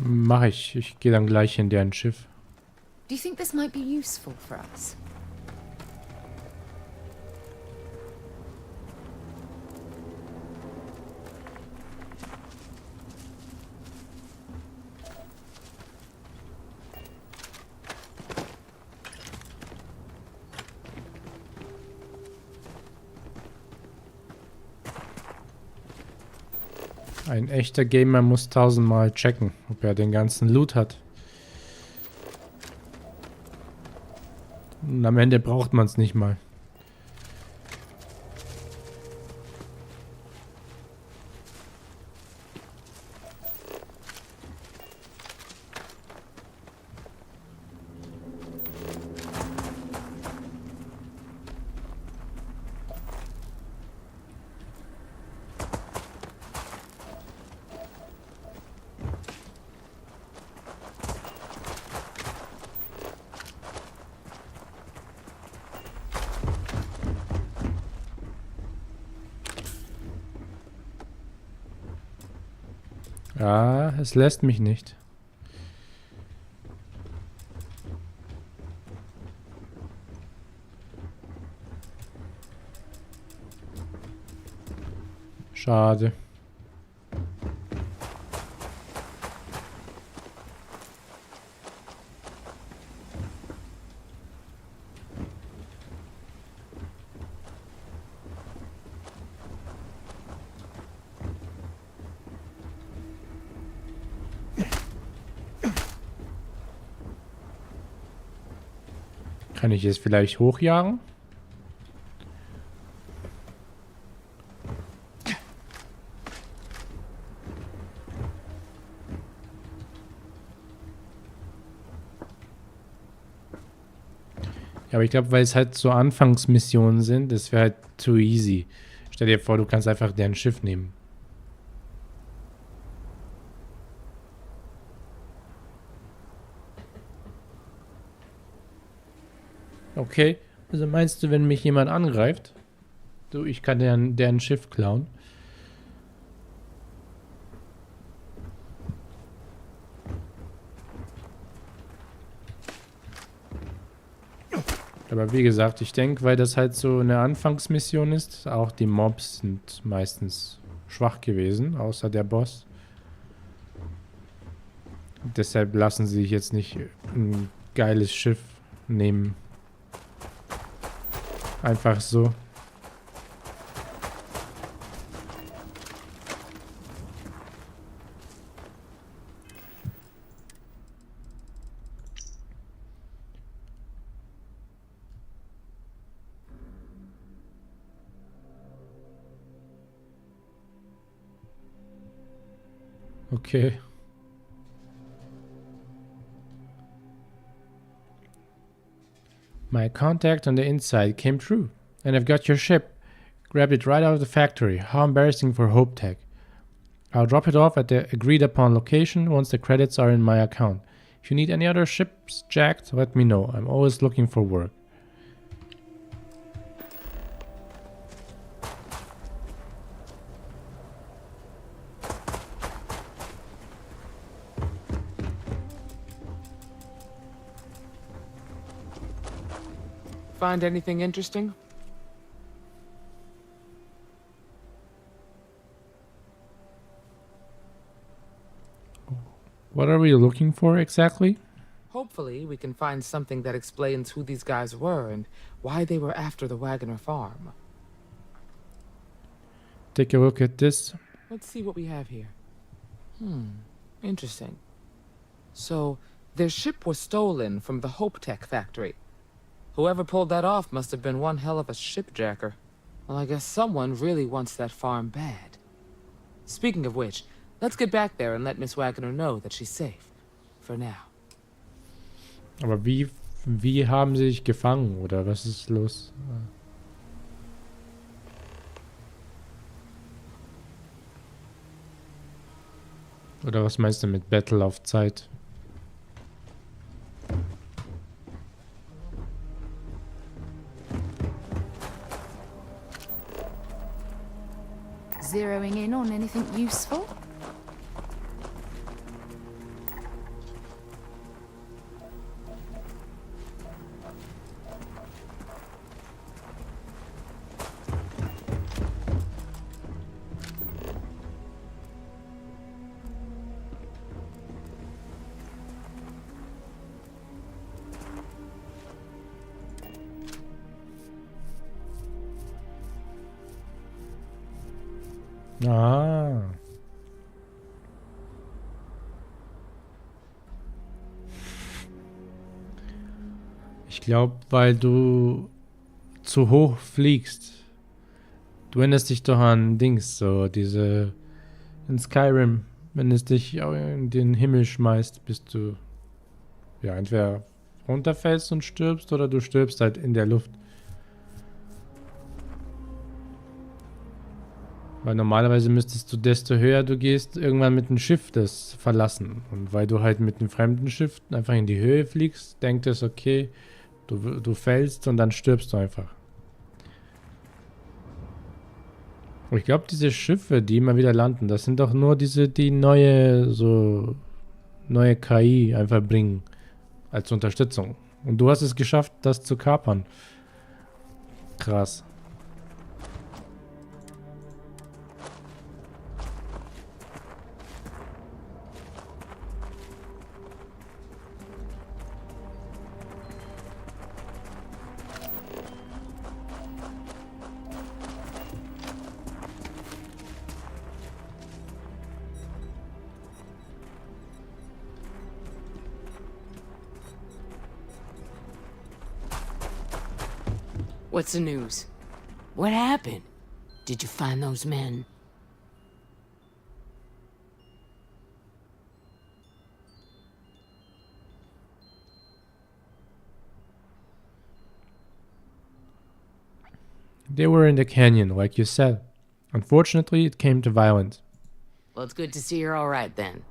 Mach ich. Ich gehe dann gleich in deren Schiff. Do you think this might be useful for us? Ein echter Gamer muss 1000-mal checken, ob er den ganzen Loot hat. Und am Ende braucht man es nicht mal. Ja, es lässt mich nicht. Schade. Kann ich es vielleicht hochjagen? Ja, aber ich glaube, weil es halt so Anfangsmissionen sind, das wäre halt too easy. Stell dir vor, du kannst einfach deren Schiff nehmen. Okay, also meinst du, wenn mich jemand angreift, du, ich kann deren Schiff klauen? Aber wie gesagt, ich denke, weil das halt so eine Anfangsmission ist, auch die Mobs sind meistens schwach gewesen, außer der Boss. Deshalb lassen sie sich jetzt nicht ein geiles Schiff nehmen. Einfach so. Okay. My contact on the inside came true. And I've got your ship. Grabbed it right out of the factory. How embarrassing for Hope Tech. I'll drop it off at the agreed upon location once the credits are in my account. If you need any other ships jacked, let me know. I'm always looking for work. Find anything interesting? What are we looking for exactly? Hopefully, we can find something that explains who these guys were and why they were after the Wagoner farm. Take a look at this. Let's see what we have here. Interesting. So, their ship was stolen from the Hope Tech factory. Whoever pulled that off must have been one hell of a shipjacker. Well, I guess someone really wants that farm bad. Speaking of which, let's get back there and let Miss Wagoner know that she's safe. For now. Aber wie haben sie sich gefangen, oder was ist los? Oder was meinst du mit Battle auf Zeit? Zeroing in on anything useful? Ah. Ich glaube, weil du zu hoch fliegst. Du erinnerst dich doch an Dings, so diese in Skyrim, wenn es dich in den Himmel schmeißt, bist du ja entweder runterfällst und stirbst oder du stirbst halt in der Luft. Weil normalerweise müsstest du, desto höher du gehst, irgendwann mit dem Schiff das verlassen. Und weil du halt mit einem fremden Schiff einfach in die Höhe fliegst, denkt es, okay, du fällst und dann stirbst du einfach. Und ich glaube, diese Schiffe, die immer wieder landen, das sind doch nur diese, die neue KI einfach bringen. Als Unterstützung. Und du hast es geschafft, das zu kapern. Krass. What's the news? What happened? Did you find those men? They were in the canyon, like you said. Unfortunately, it came to violence. Well, it's good to see you're all right then.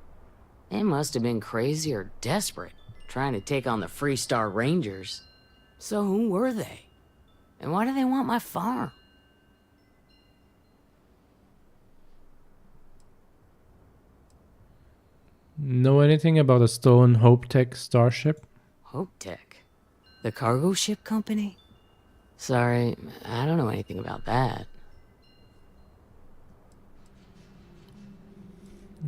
They must have been crazy or desperate, trying to take on the Freestar Rangers. So who were they? And why do they want my farm? Know anything about a stolen Hope Tech starship? Hope Tech? The cargo ship company? Sorry, I don't know anything about that.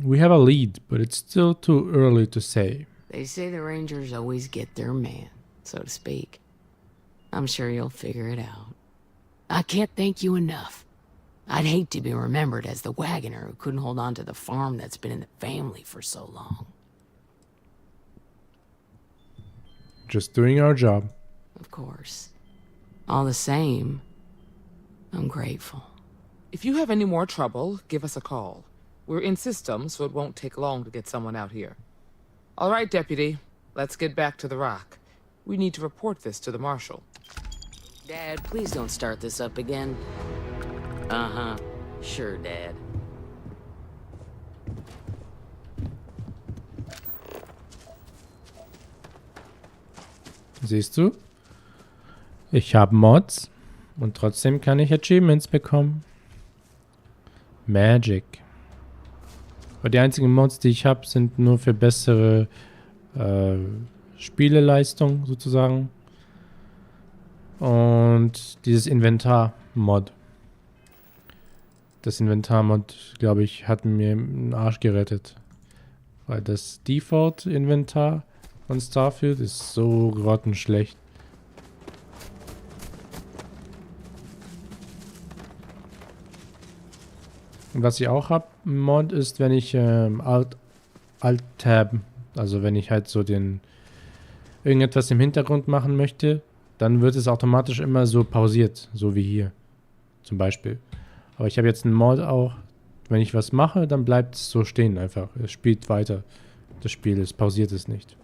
We have a lead, but it's still too early to say. They say the Rangers always get their man, so to speak. I'm sure you'll figure it out. I can't thank you enough. I'd hate to be remembered as the wagoner who couldn't hold on to the farm that's been in the family for so long. Just doing our job. Of course. All the same, I'm grateful. If you have any more trouble, give us a call. We're in system, so it won't take long to get someone out here. All right, Deputy. Let's get back to the rock. We need to report this to the Marshal. Dad, please don't start this up again. Uh-huh. Sure, Dad. Siehst du? Ich habe Mods und trotzdem kann ich Achievements bekommen. Magic. Aber die einzigen Mods, die ich habe, sind nur für bessere Spieleleistung sozusagen. Und dieses Inventar-Mod. Das Inventar-Mod, glaube ich, hat mir den Arsch gerettet. Weil das Default-Inventar von Starfield ist so grottenschlecht. Und was ich auch habe im Mod ist, wenn ich Alt-Tab, also wenn ich halt so irgendetwas im Hintergrund machen möchte, dann wird es automatisch immer so pausiert, so wie hier zum Beispiel. Aber ich habe jetzt einen Mod auch, wenn ich was mache, dann bleibt es so stehen einfach. Es spielt weiter. Das Spiel, es pausiert es nicht.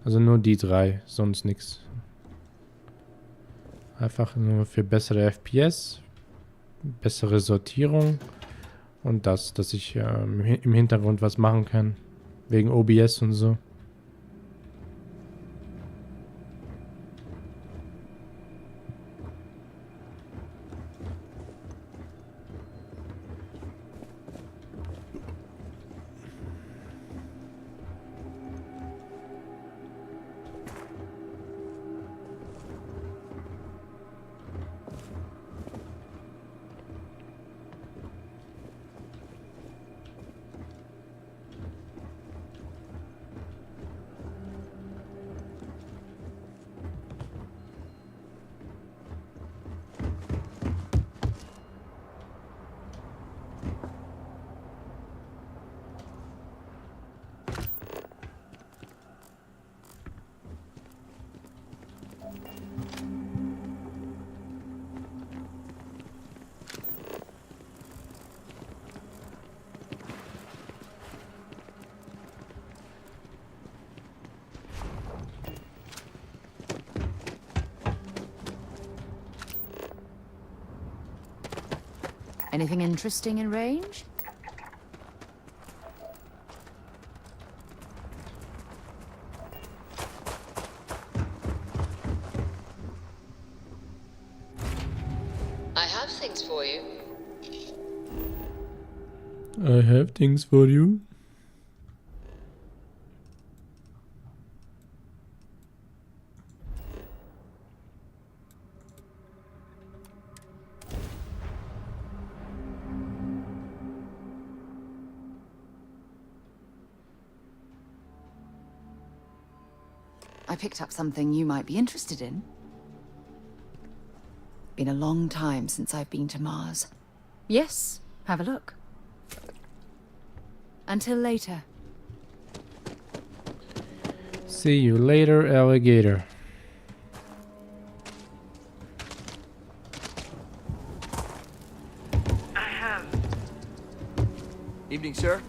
Also nur die drei, sonst nichts. Einfach nur für bessere FPS, bessere Sortierung und dass ich im Hintergrund was machen kann. Wegen OBS und so. Anything interesting in range? I have things for you. I have things for you. I picked up something you might be interested in. Been a long time since I've been to Mars. Yes, have a look. Until later. See you later, alligator. I have. Evening, sir.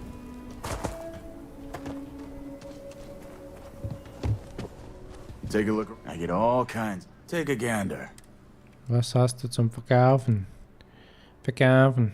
Take a look. I get all kinds. Take a gander. Was hast du zum Verkaufen? Verkaufen.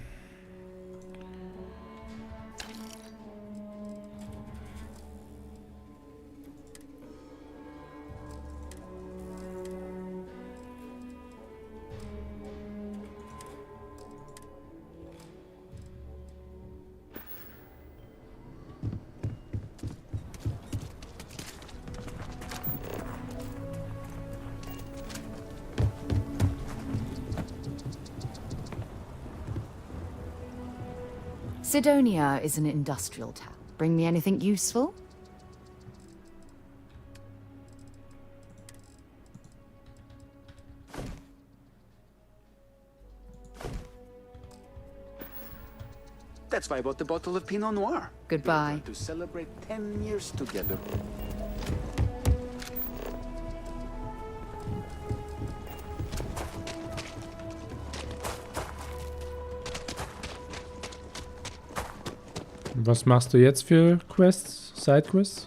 Sidonia is an industrial town. Bring me anything useful? That's why I bought the bottle of Pinot Noir. Goodbye. To celebrate 10 years together. Was machst du jetzt für Quests? Sidequests?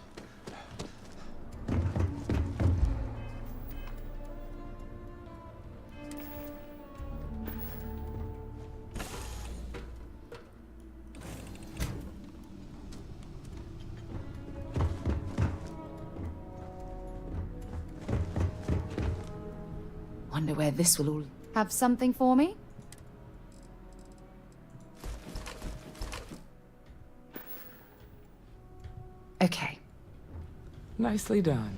Wonder where this will all... Have something for me? Okay. Nicely done.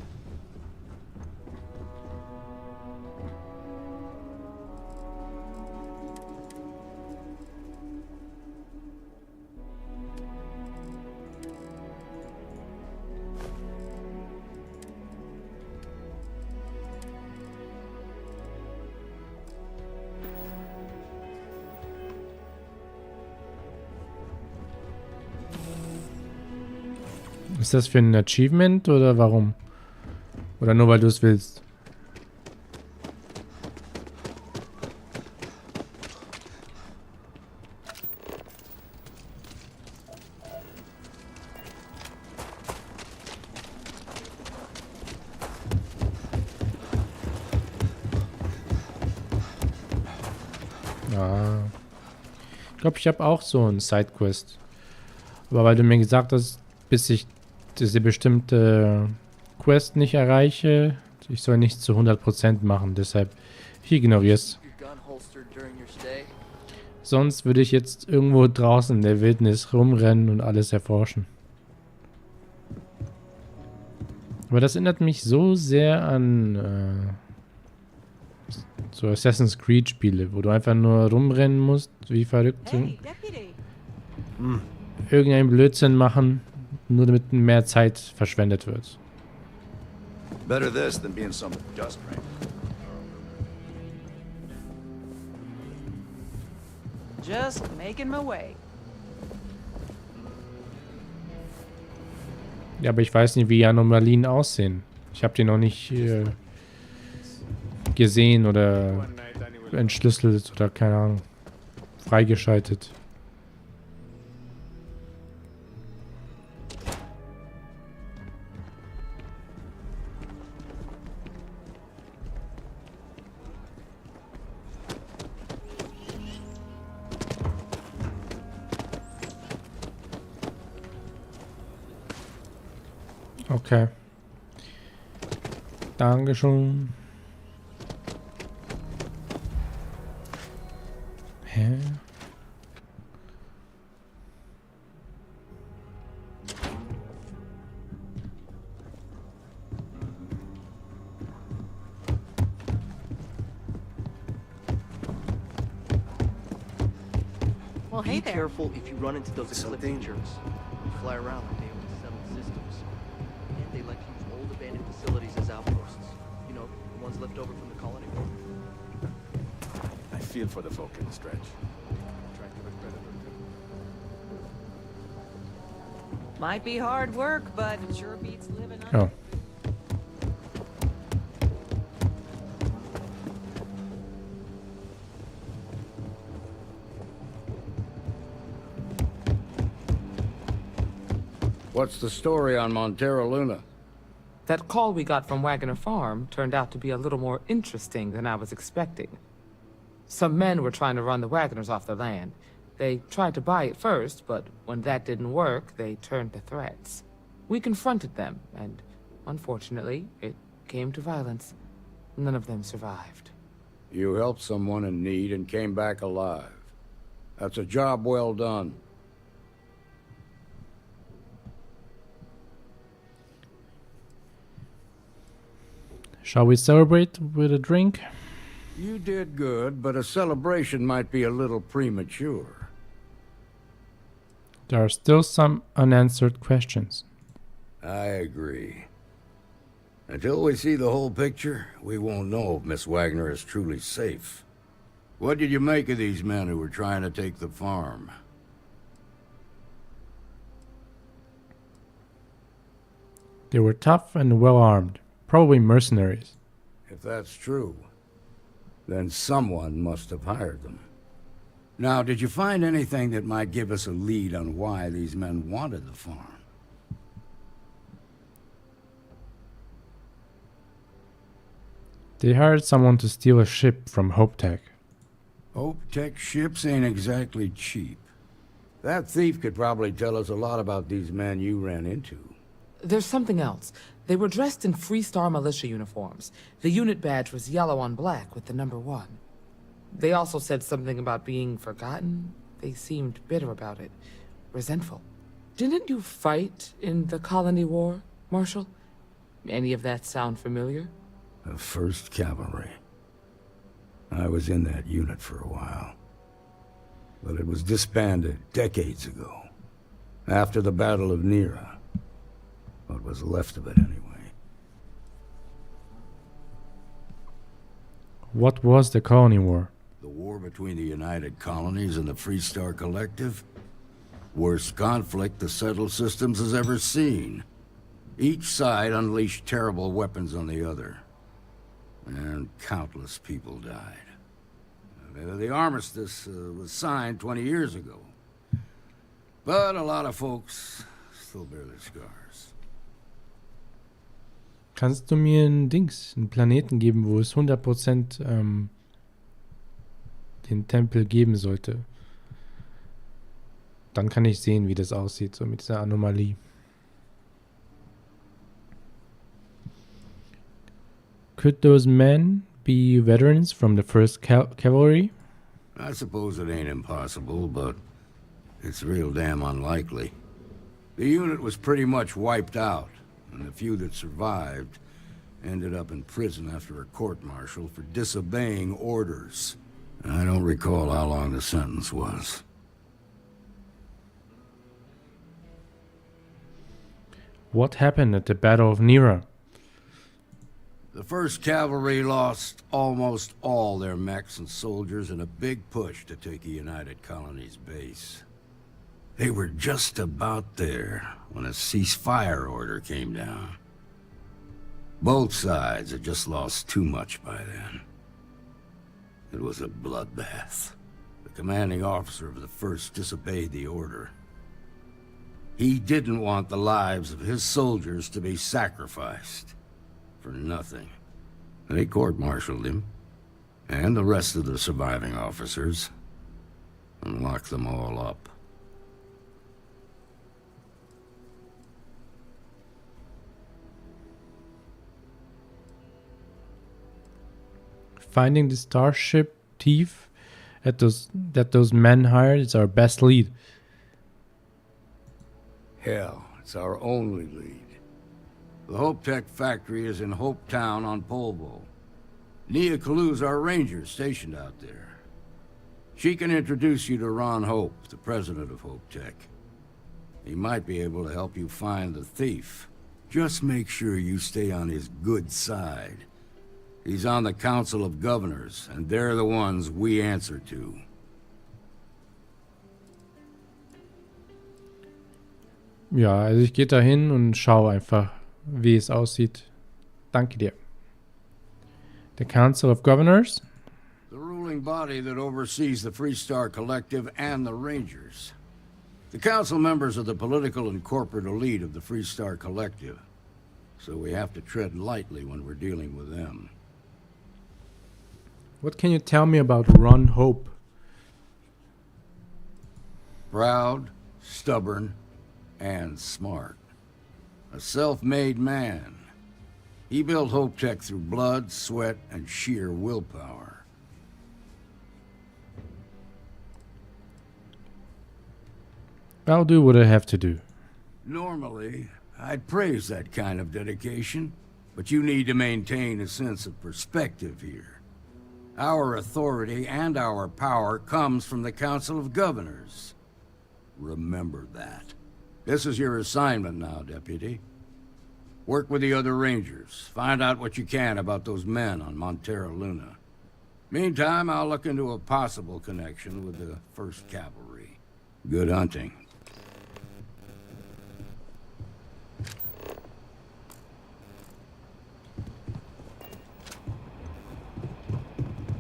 Ist das für ein Achievement oder warum? Oder nur weil du es willst? Ah. Ich glaube, ich habe auch so einen Sidequest. Aber weil du mir gesagt hast, bis ich diese bestimmte Quest nicht erreiche, ich soll nichts zu 100% machen, deshalb ich ignoriere es. Sonst würde ich jetzt irgendwo draußen in der Wildnis rumrennen und alles erforschen. Aber das erinnert mich so sehr an so Assassin's Creed Spiele, wo du einfach nur rumrennen musst, wie verrückt. Hey, irgendeinen Blödsinn machen, nur damit mehr Zeit verschwendet wird. Better this than being some dust ring. Just making my way. Ja, aber ich weiß nicht, wie Anomalien aussehen. Ich habe die noch nicht gesehen oder entschlüsselt oder keine Ahnung, freigeschaltet. Okay. Dankeschön. Hä? Well, Be hey there. careful if you run into those ecliptic jerks. They fly around like they own settled systems. And they like to use old abandoned facilities as outposts. You know, the ones left over from the colony war. I feel for the folk in the stretch. Might be hard work, but it sure beats living on. Oh. What's the story on Montero Luna? That call we got from Wagner Farm turned out to be a little more interesting than I was expecting. Some men were trying to run the Wagners off the land. They tried to buy it first, but when that didn't work, they turned to threats. We confronted them, and unfortunately, it came to violence. None of them survived. You helped someone in need and came back alive. That's a job well done. Shall we celebrate with a drink? You did good, but a celebration might be a little premature. There are still some unanswered questions. I agree. Until we see the whole picture, we won't know if Miss Wagner is truly safe. What did you make of these men who were trying to take the farm? They were tough and well armed, probably mercenaries. If that's true, then someone must have hired them. Now, did you find anything that might give us a lead on why these men wanted the farm? They hired someone to steal a ship from Hope Tech. Hope Tech ships ain't exactly cheap. That thief could probably tell us a lot about these men you ran into. There's something else. They were dressed in Freestar militia uniforms. The unit badge was yellow on black with the number 1. They also said something about being forgotten. They seemed bitter about it, resentful. Didn't you fight in the Colony War, Marshal? Any of that sound familiar? The 1st Cavalry. I was in that unit for a while. But it was disbanded decades ago. After the Battle of Nera. What was left of it, anyway. What was the Colony War? The war between the United Colonies and the Freestar Collective? Worst conflict the settled systems has ever seen. Each side unleashed terrible weapons on the other. And countless people died. The armistice was signed 20 years ago. But a lot of folks still bear their scars. Kannst du mir einen Planeten geben, wo es 100% den Tempel geben sollte? Dann kann ich sehen, wie das aussieht, so mit dieser Anomalie. Could those men be veterans from the 1st Cavalry? I suppose it ain't impossible, but it's real damn unlikely. The unit was pretty much wiped out, and the few that survived ended up in prison after a court-martial for disobeying orders. I don't recall how long the sentence was. What happened at the Battle of Nera? The 1st Cavalry lost almost all their mechs and soldiers in a big push to take a United Colonies base. They were just about there when a ceasefire order came down. Both sides had just lost too much by then. It was a bloodbath. The commanding officer of the 1st disobeyed the order. He didn't want the lives of his soldiers to be sacrificed. For nothing. They court-martialed him, and the rest of the surviving officers, and locked them all up. finding the starship thief that those men hired is our best lead. Hell, it's our only lead. The Hope Tech factory is in Hope Town on Polvo. Nia Kalu's our ranger stationed out there. She can introduce you to Ron Hope, the president of Hope Tech. He might be able to help you find the thief. Just make sure you stay on his good side. He's on the Council of Governors, and they're the ones we answer to. Ja, also ich gehe da hin und schaue einfach, wie es aussieht. Danke dir. The Council of Governors? The ruling body that oversees the Freestar Collective and the Rangers. The council members are the political and corporate elite of the Freestar Collective, so we have to tread lightly when we're dealing with them. What can you tell me about Ron Hope? Proud, stubborn, and smart. A self-made man. He built Hope Tech through blood, sweat, and sheer willpower. I'll do what I have to do. Normally, I'd praise that kind of dedication, but you need to maintain a sense of perspective here. Our authority and our power comes from the Council of Governors. Remember that. This is your assignment now, Deputy. Work with the other Rangers. Find out what you can about those men on Montera Luna. Meantime, I'll look into a possible connection with the 1st Cavalry. Good hunting.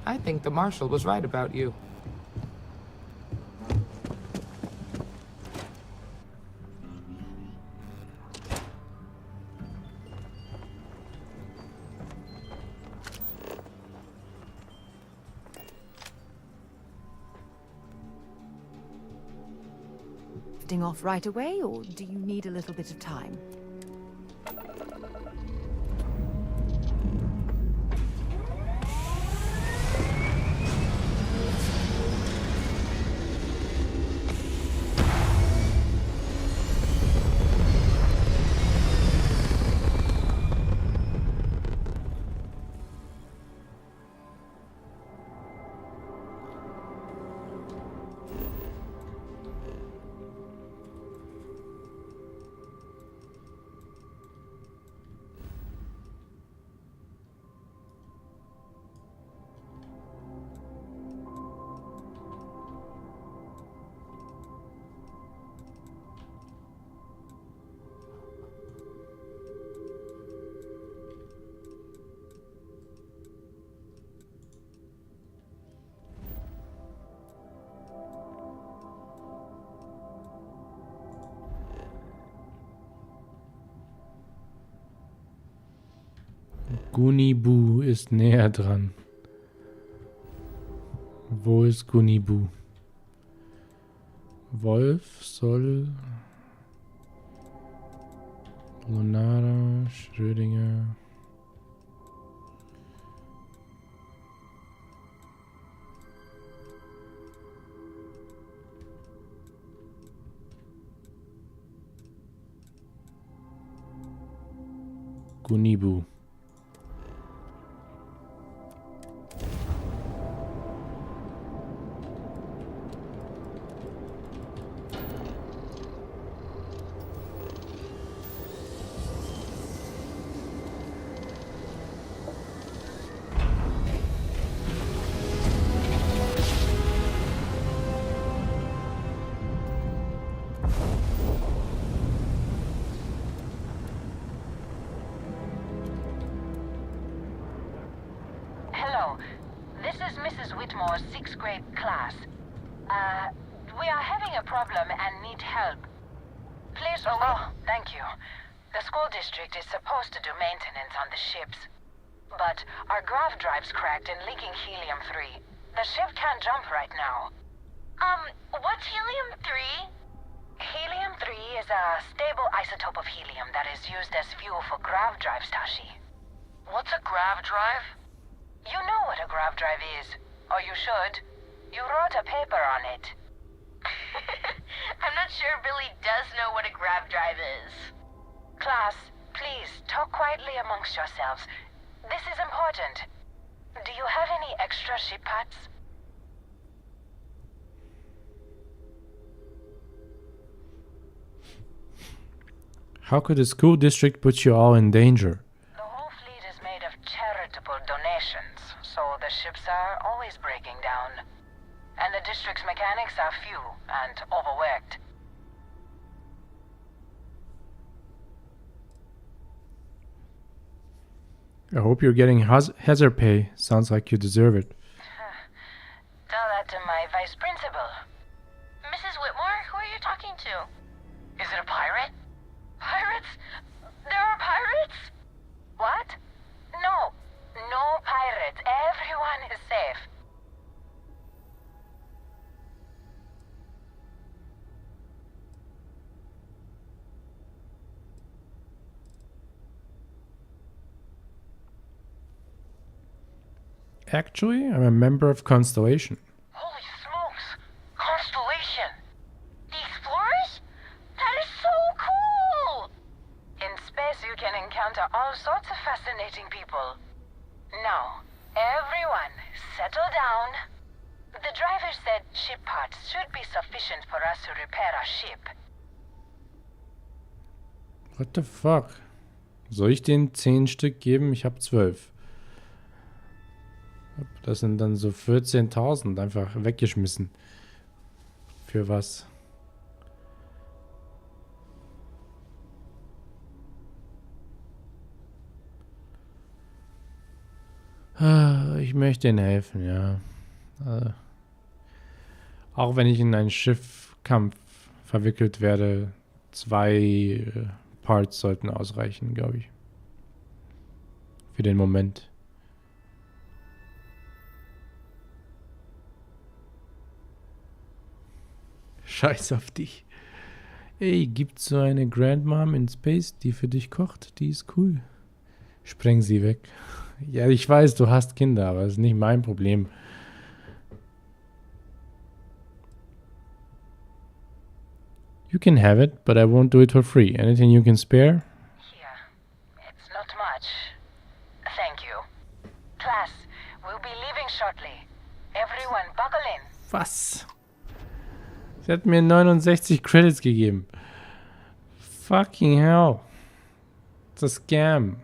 I think the Marshal was right about you. Off right away, or do you need a little bit of time? Gunibu ist näher dran. Wo ist Gunibu? Wolf soll... Lunara, Schrödinger... Gunibu. We are having a problem and need help. Please, oh, thank you. The school district is supposed to do maintenance on the ships. But our grav drive's cracked and leaking helium-3. The ship can't jump right now. What's helium-3? Helium-3 is a stable isotope of helium that is used as fuel for grav drives, Tashi. What's a grav drive? You know what a grav drive is, or you should. You wrote a paper on it. I'm not sure Billy does know what a grav drive is. Class, please talk quietly amongst yourselves. This is important. Do you have any extra ship parts? How could a school district put you all in danger? The whole fleet is made of charitable donations, so the ships are always breaking down. And the district's mechanics are few and overworked. I hope you're getting hazard pay. Sounds like you deserve it. Tell that to my vice principal. Mrs. Whitmore, who are you talking to? Is it a pirate? Pirates? There are pirates? What? No. No pirates. Everyone is safe. Actually, I'm a member of Constellation. Holy smokes! Constellation! The Explorers? That is so cool! In space you can encounter all sorts of fascinating people. Now, everyone, settle down. The driver said ship parts should be sufficient for us to repair our ship. What the fuck? Soll ich denen 10 Stück geben? Ich habe 12. Das sind dann so 14.000 einfach weggeschmissen. Für was? Ich möchte ihnen helfen, ja. Auch wenn ich in einen Schiffkampf verwickelt werde, 2 Parts sollten ausreichen, glaube ich. Für den Moment. Scheiß auf dich. Ey, gibt's so eine Grandmom in Space, die für dich kocht? Die ist cool. Spreng sie weg. Ja, ich weiß, du hast Kinder, aber das ist nicht mein Problem. You can have it, but I won't do it for free. Anything you can spare? Here. It's not much. Thank you. Class, we'll be leaving shortly. Everyone buckle in. Was? Sie hat mir 69 Credits gegeben. Fucking hell. It's a scam.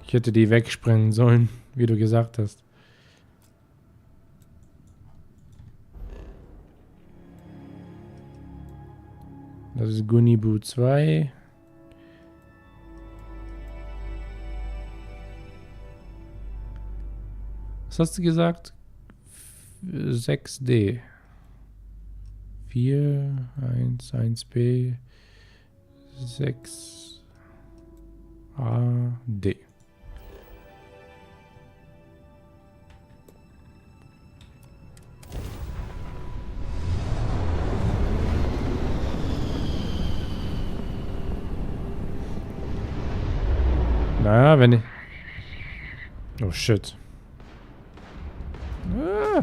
Ich hätte die wegsprengen sollen, wie du gesagt hast. Das ist Gunibu 2. Was hast du gesagt? 6D. 4, 1, 1B, 6, A, D. Naja, wenn ich... Oh shit. Ah.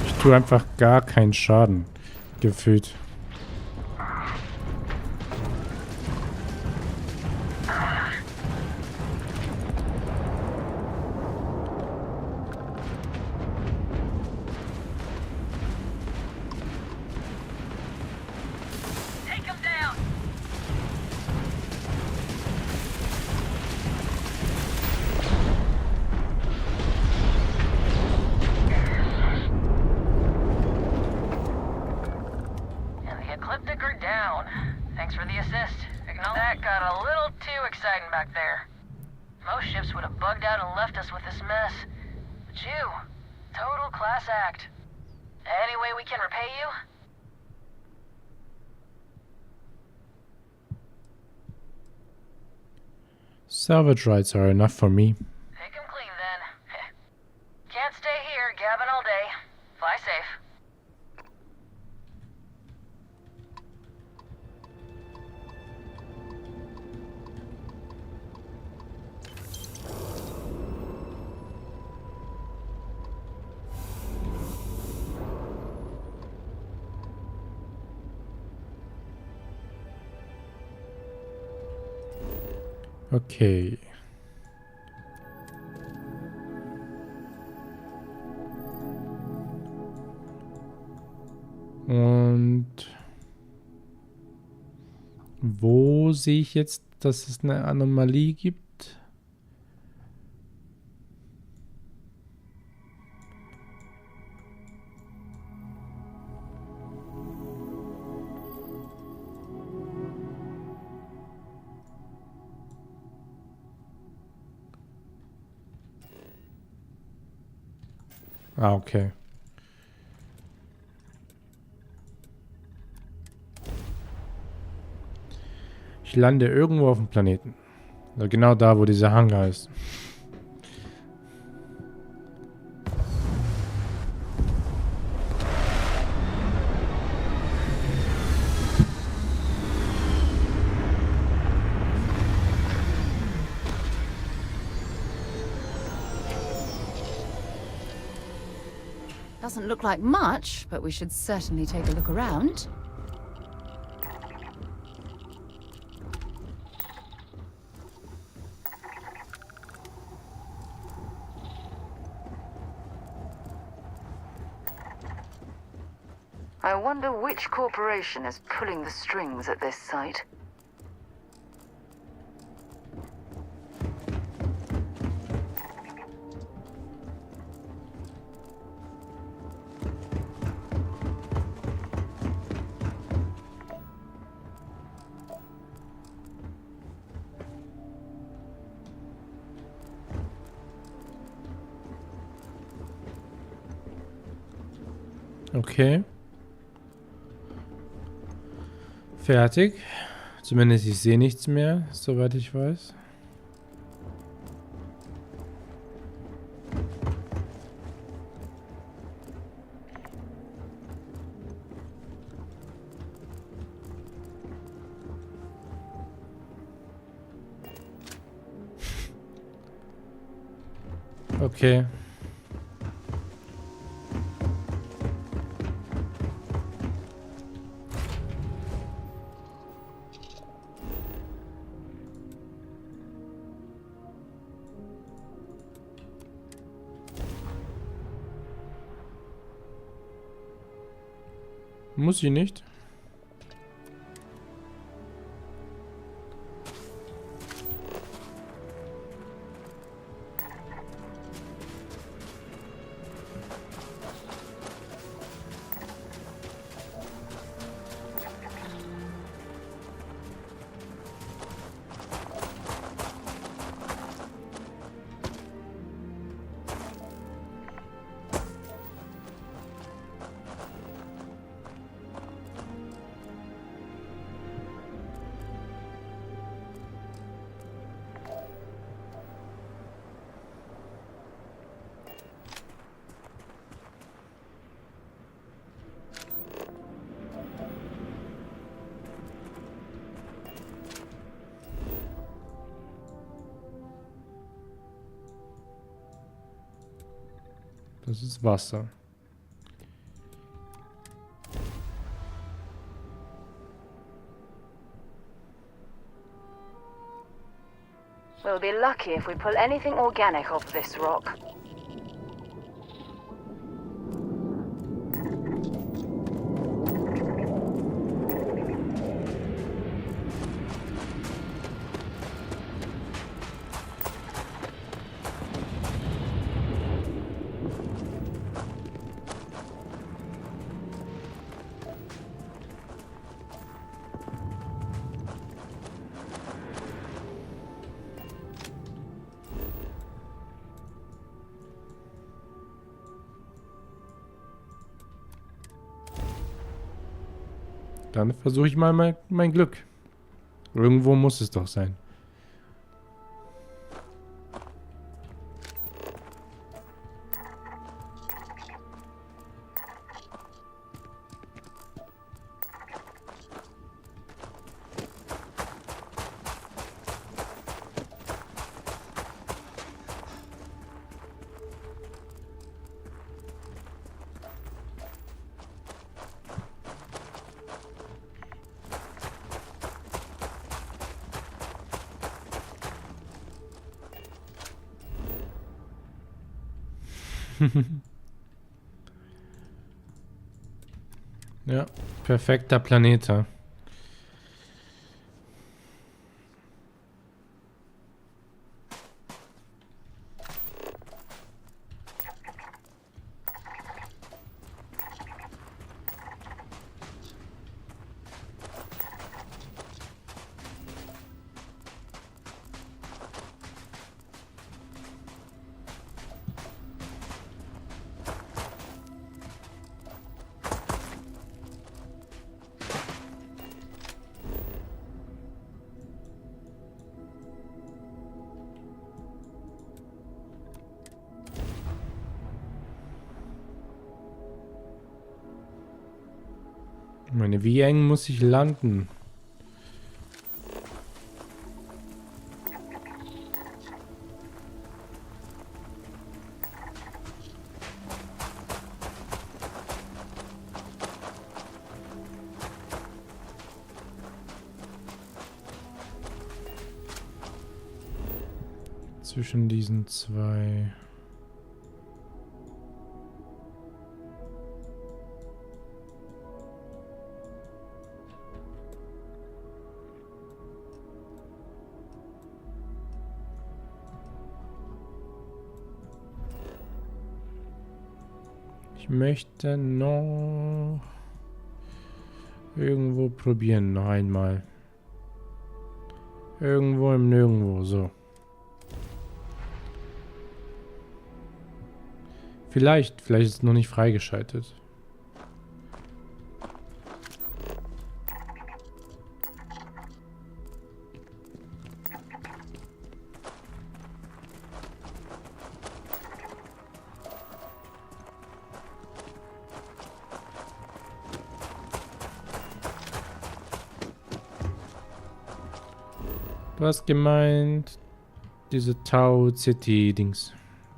Ich tue einfach gar keinen Schaden, gefühlt. this mess. But you, total class act. Any way we can repay you? Salvage rights are enough for me. Pick 'em clean then. Can't stay here gabbing all day. Fly safe. Okay. Und wo sehe ich jetzt, dass es eine Anomalie gibt? Ah, okay. Ich lande irgendwo auf dem Planeten. Also genau da, wo dieser Hangar ist. Doesn't look like much, but we should certainly take a look around. I wonder which corporation is pulling the strings at this site. Okay. Fertig. Zumindest ich sehe nichts mehr, soweit ich weiß. Okay. Muss ich nicht. Das ist Wasser. We'll be lucky if we pull anything organic off this rock. Dann versuche ich mal mein Glück. Irgendwo muss es doch sein. Ja, perfekter Planet. Ja. Ich meine, wie eng muss ich landen? Zwischen diesen zwei. Ich möchte noch irgendwo probieren, noch einmal. Irgendwo im Nirgendwo, so. Vielleicht ist es noch nicht freigeschaltet. Du hast gemeint, diese Tau City Dings.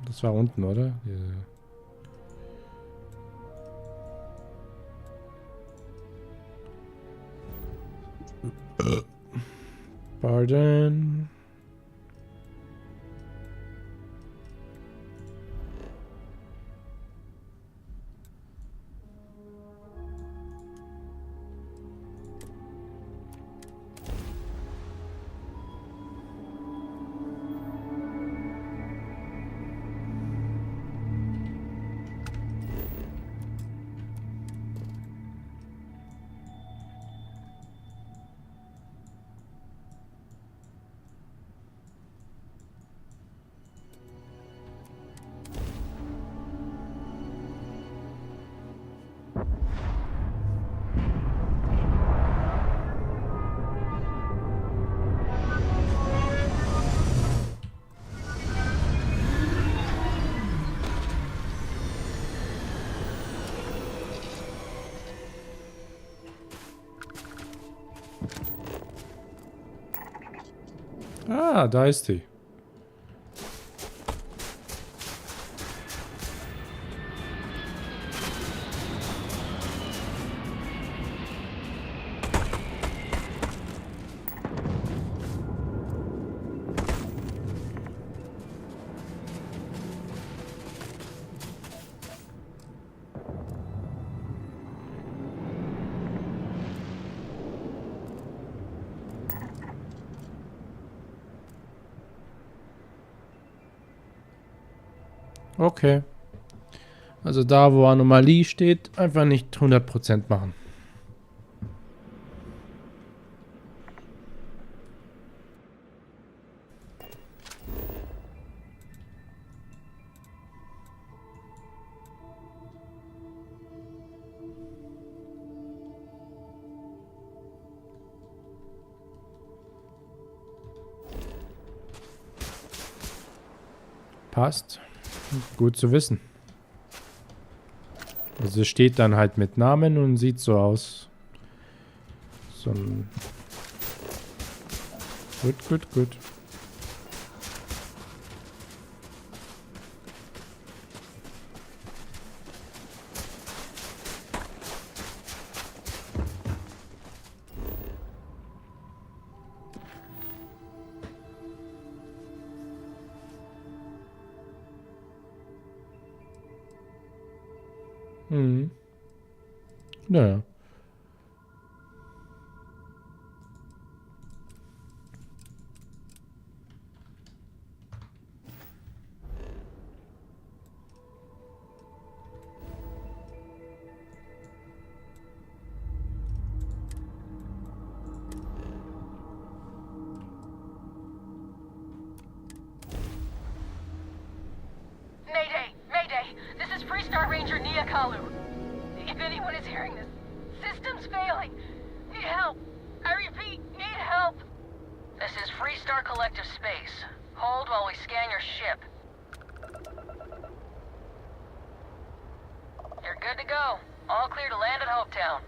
Das war unten, oder? Pardon. Ah, da ist die. Okay. Also da, wo Anomalie steht, einfach nicht 100% machen. Passt. Gut zu wissen. Also es steht dann halt mit Namen und sieht so aus. So ein... Gut. Mhm. Naja. Mayday! This is Freestar Ranger Niakalu. If anyone is hearing this, system's failing. Need help. I repeat, need help. This is Freestar Collective Space. Hold while we scan your ship. You're good to go. All clear to land at Hopetown.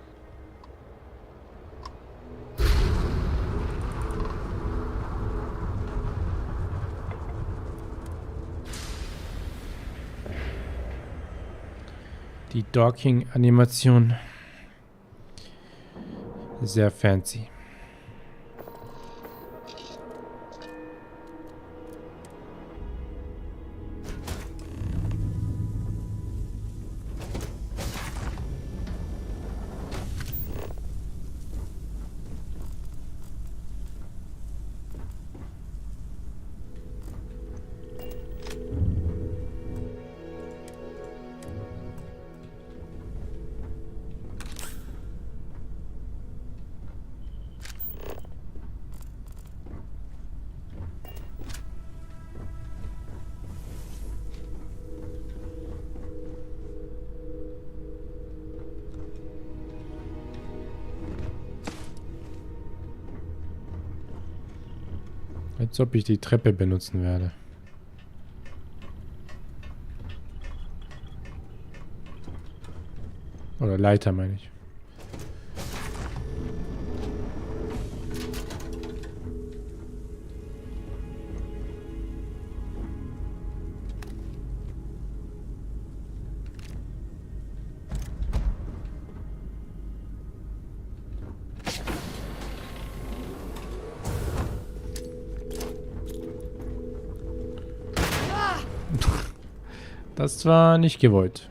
Die Docking-Animation. Sehr fancy. Als ob ich die Treppe benutzen werde. Oder Leiter, meine ich. Das war nicht gewollt.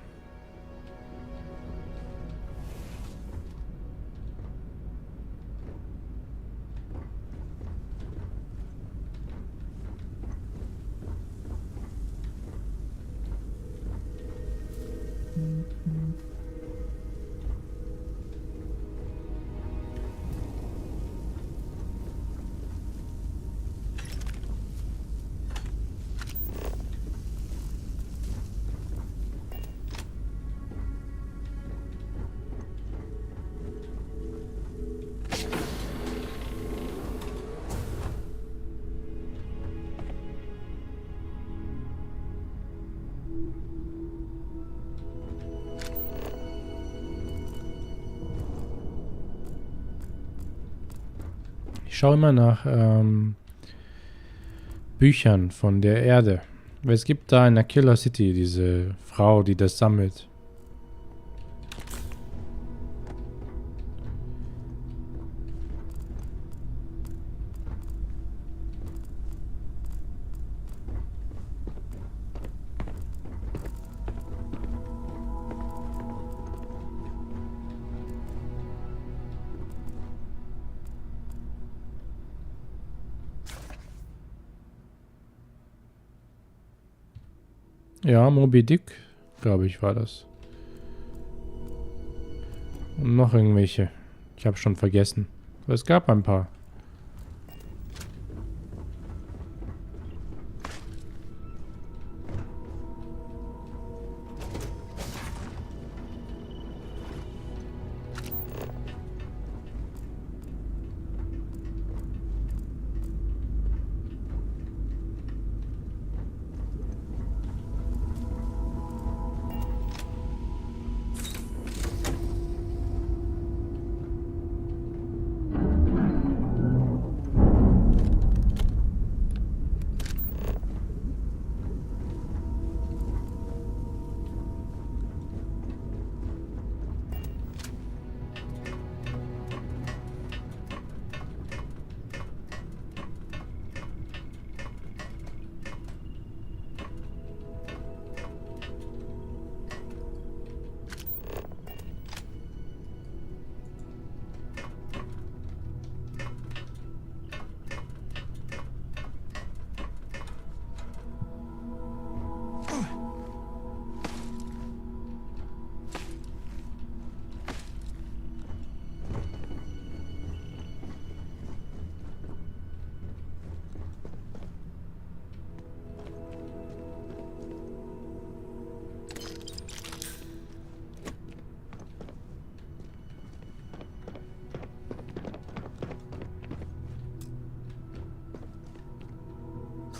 Ich schaue immer nach Büchern von der Erde. Weil es gibt da in der Killer City diese Frau, die das sammelt. Ja, Moby Dick, glaube ich, war das. Und noch irgendwelche. Ich habe schon vergessen. Aber es gab ein paar.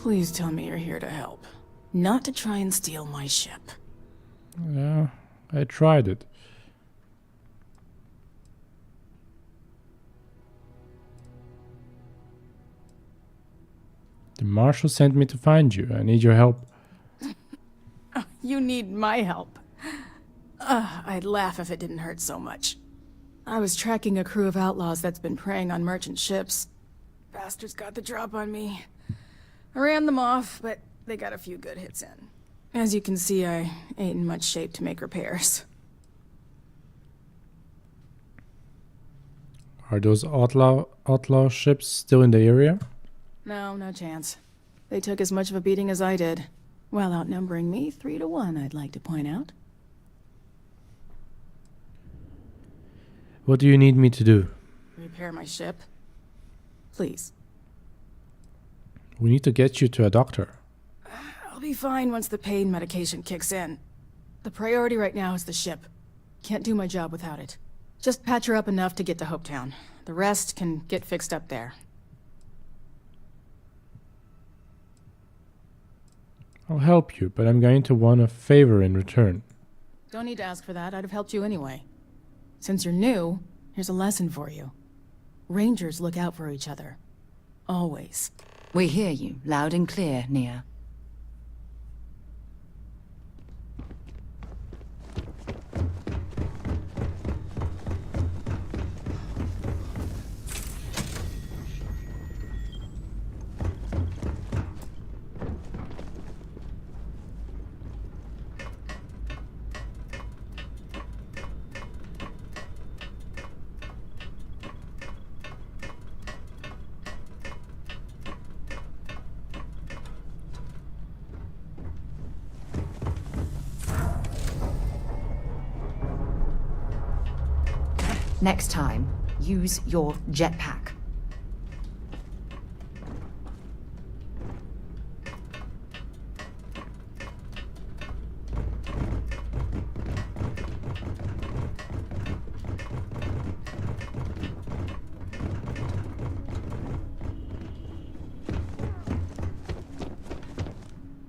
Please tell me you're here to help. Not to try and steal my ship. Yeah, I tried it. The marshal sent me to find you. I need your help. You need my help. I'd laugh if it didn't hurt so much. I was tracking a crew of outlaws that's been preying on merchant ships. Bastards got the drop on me. I ran them off, but they got a few good hits in. As you can see, I ain't in much shape to make repairs. Are those outlaw ships still in the area? No, no chance. They took as much of a beating as I did. Well, outnumbering me 3-1, I'd like to point out. What do you need me to do? Repair my ship. Please. We need to get you to a doctor. I'll be fine once the pain medication kicks in. The priority right now is the ship. Can't do my job without it. Just patch her up enough to get to Hopetown. The rest can get fixed up there. I'll help you, but I'm going to want a favor in return. Don't need to ask for that. I'd have helped you anyway. Since you're new, here's a lesson for you. Rangers look out for each other. Always. We hear you, loud and clear, Nia. Next time, use your jetpack.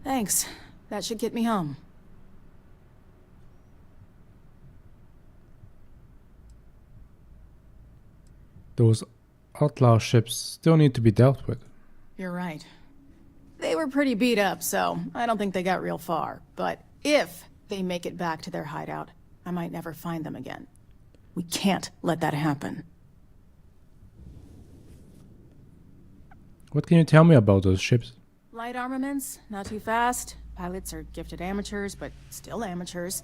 Thanks. That should get me home. Those outlaw ships still need to be dealt with. You're right. They were pretty beat up, so I don't think they got real far. But if they make it back to their hideout, I might never find them again. We can't let that happen. What can you tell me about those ships? Light armaments, not too fast. Pilots are gifted amateurs, but still amateurs.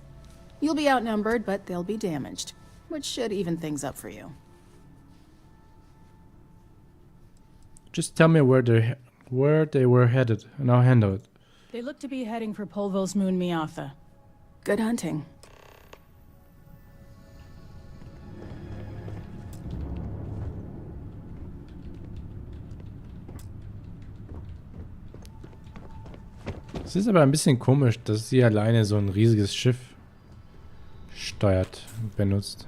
You'll be outnumbered, but they'll be damaged, which should even things up for you. Just tell me where they were headed, and I'll handle it. They look to be heading for Polvo's moon Miatha. Good hunting. Es ist aber ein bisschen komisch, dass sie alleine so ein riesiges Schiff steuert und benutzt.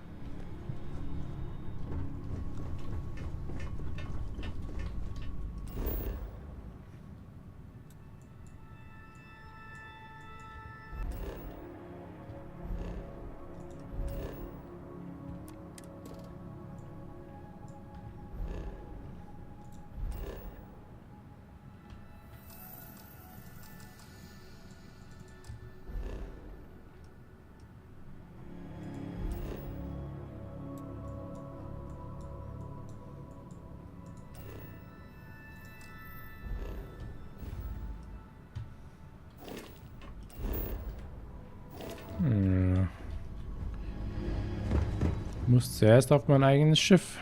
Ich muss zuerst auf mein eigenes Schiff.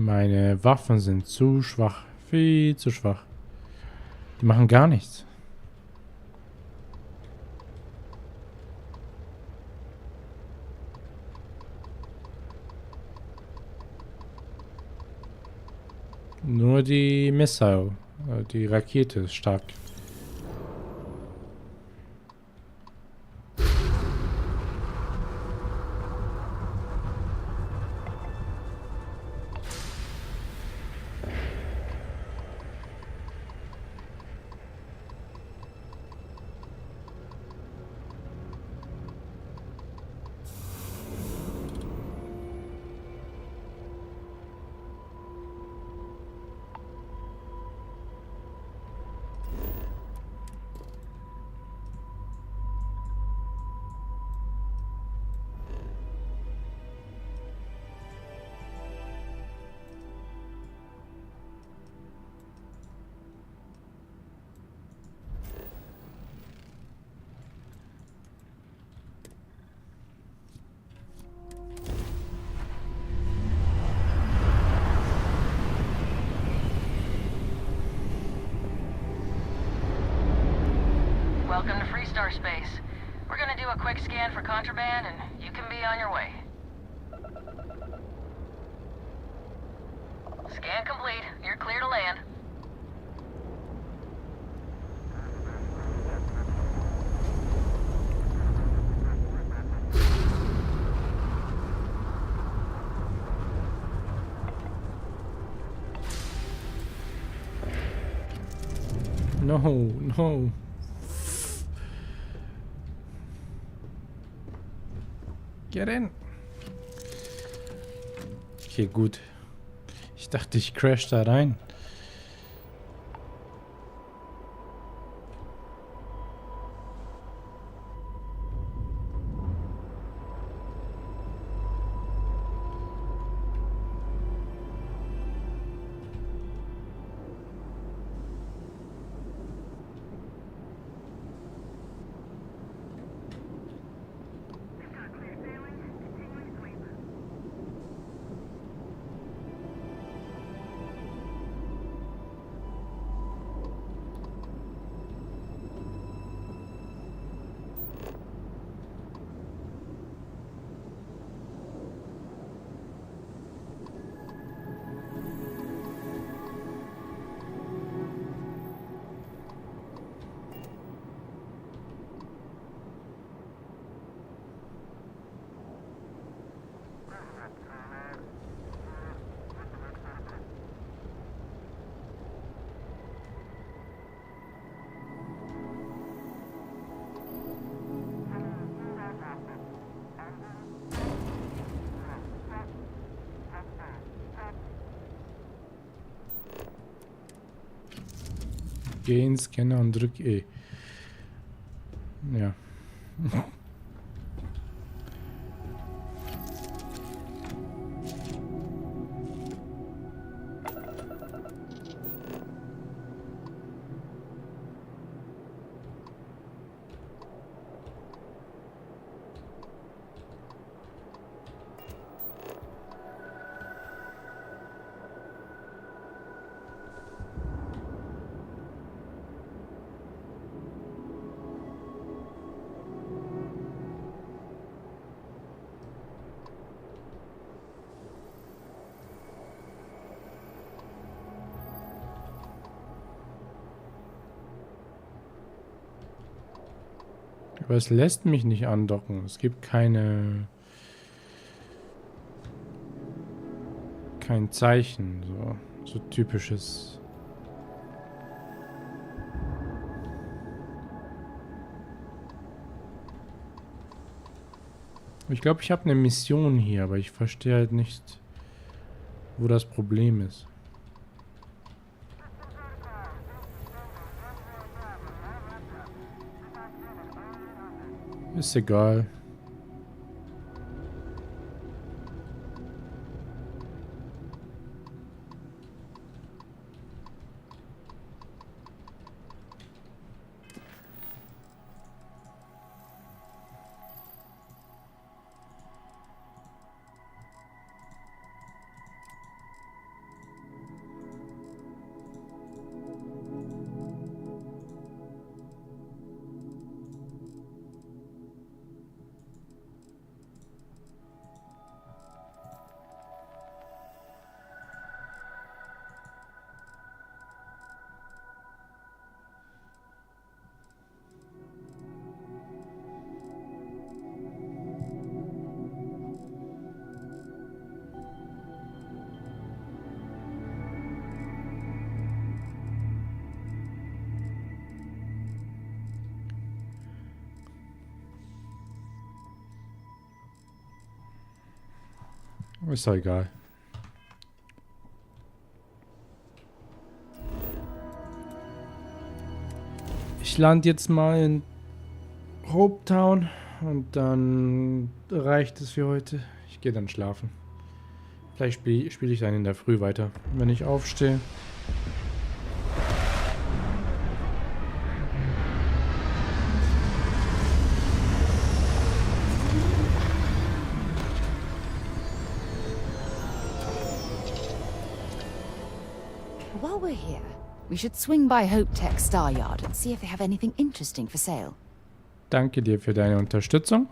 Meine Waffen sind zu schwach. Viel zu schwach. Die machen gar nichts. Nur die Missile, die Rakete ist stark. Welcome to Freestar Space. We're gonna do a quick scan for contraband, and you can be on your way. Scan complete. You're clear to land. No, no. Get in. Okay, gut. Ich dachte, ich crash da rein. Geh in den Scanner und drück E. Ja. Aber es lässt mich nicht andocken. Es gibt kein Zeichen, so typisches. Ich glaube, ich habe eine Mission hier, aber ich verstehe halt nicht, wo das Problem ist. Ist egal. Ist doch egal. Ich lande jetzt mal in Hope Town und dann reicht es für heute. Ich gehe dann schlafen. Vielleicht spiele ich dann in der Früh weiter, wenn ich aufstehe. While we're here, we should swing by Hope Tech Star Yard and see if they have anything interesting for sale. Danke dir für deine Unterstützung.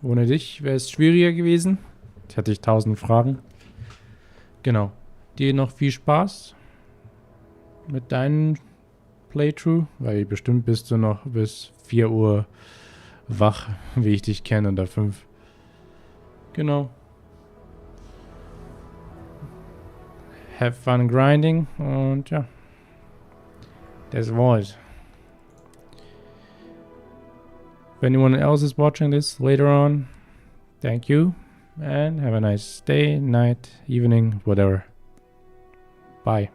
Ohne dich wäre es schwieriger gewesen. Jetzt hatte ich 1000 Fragen. Genau. Dir noch viel Spaß mit deinem Playthrough, weil bestimmt bist du noch bis 4 Uhr wach, wie ich dich kenne, oder 5. Genau. Have fun grinding und ja. Das war's. If anyone else is watching this later on, thank you and have a nice day, night, evening, whatever. Bye.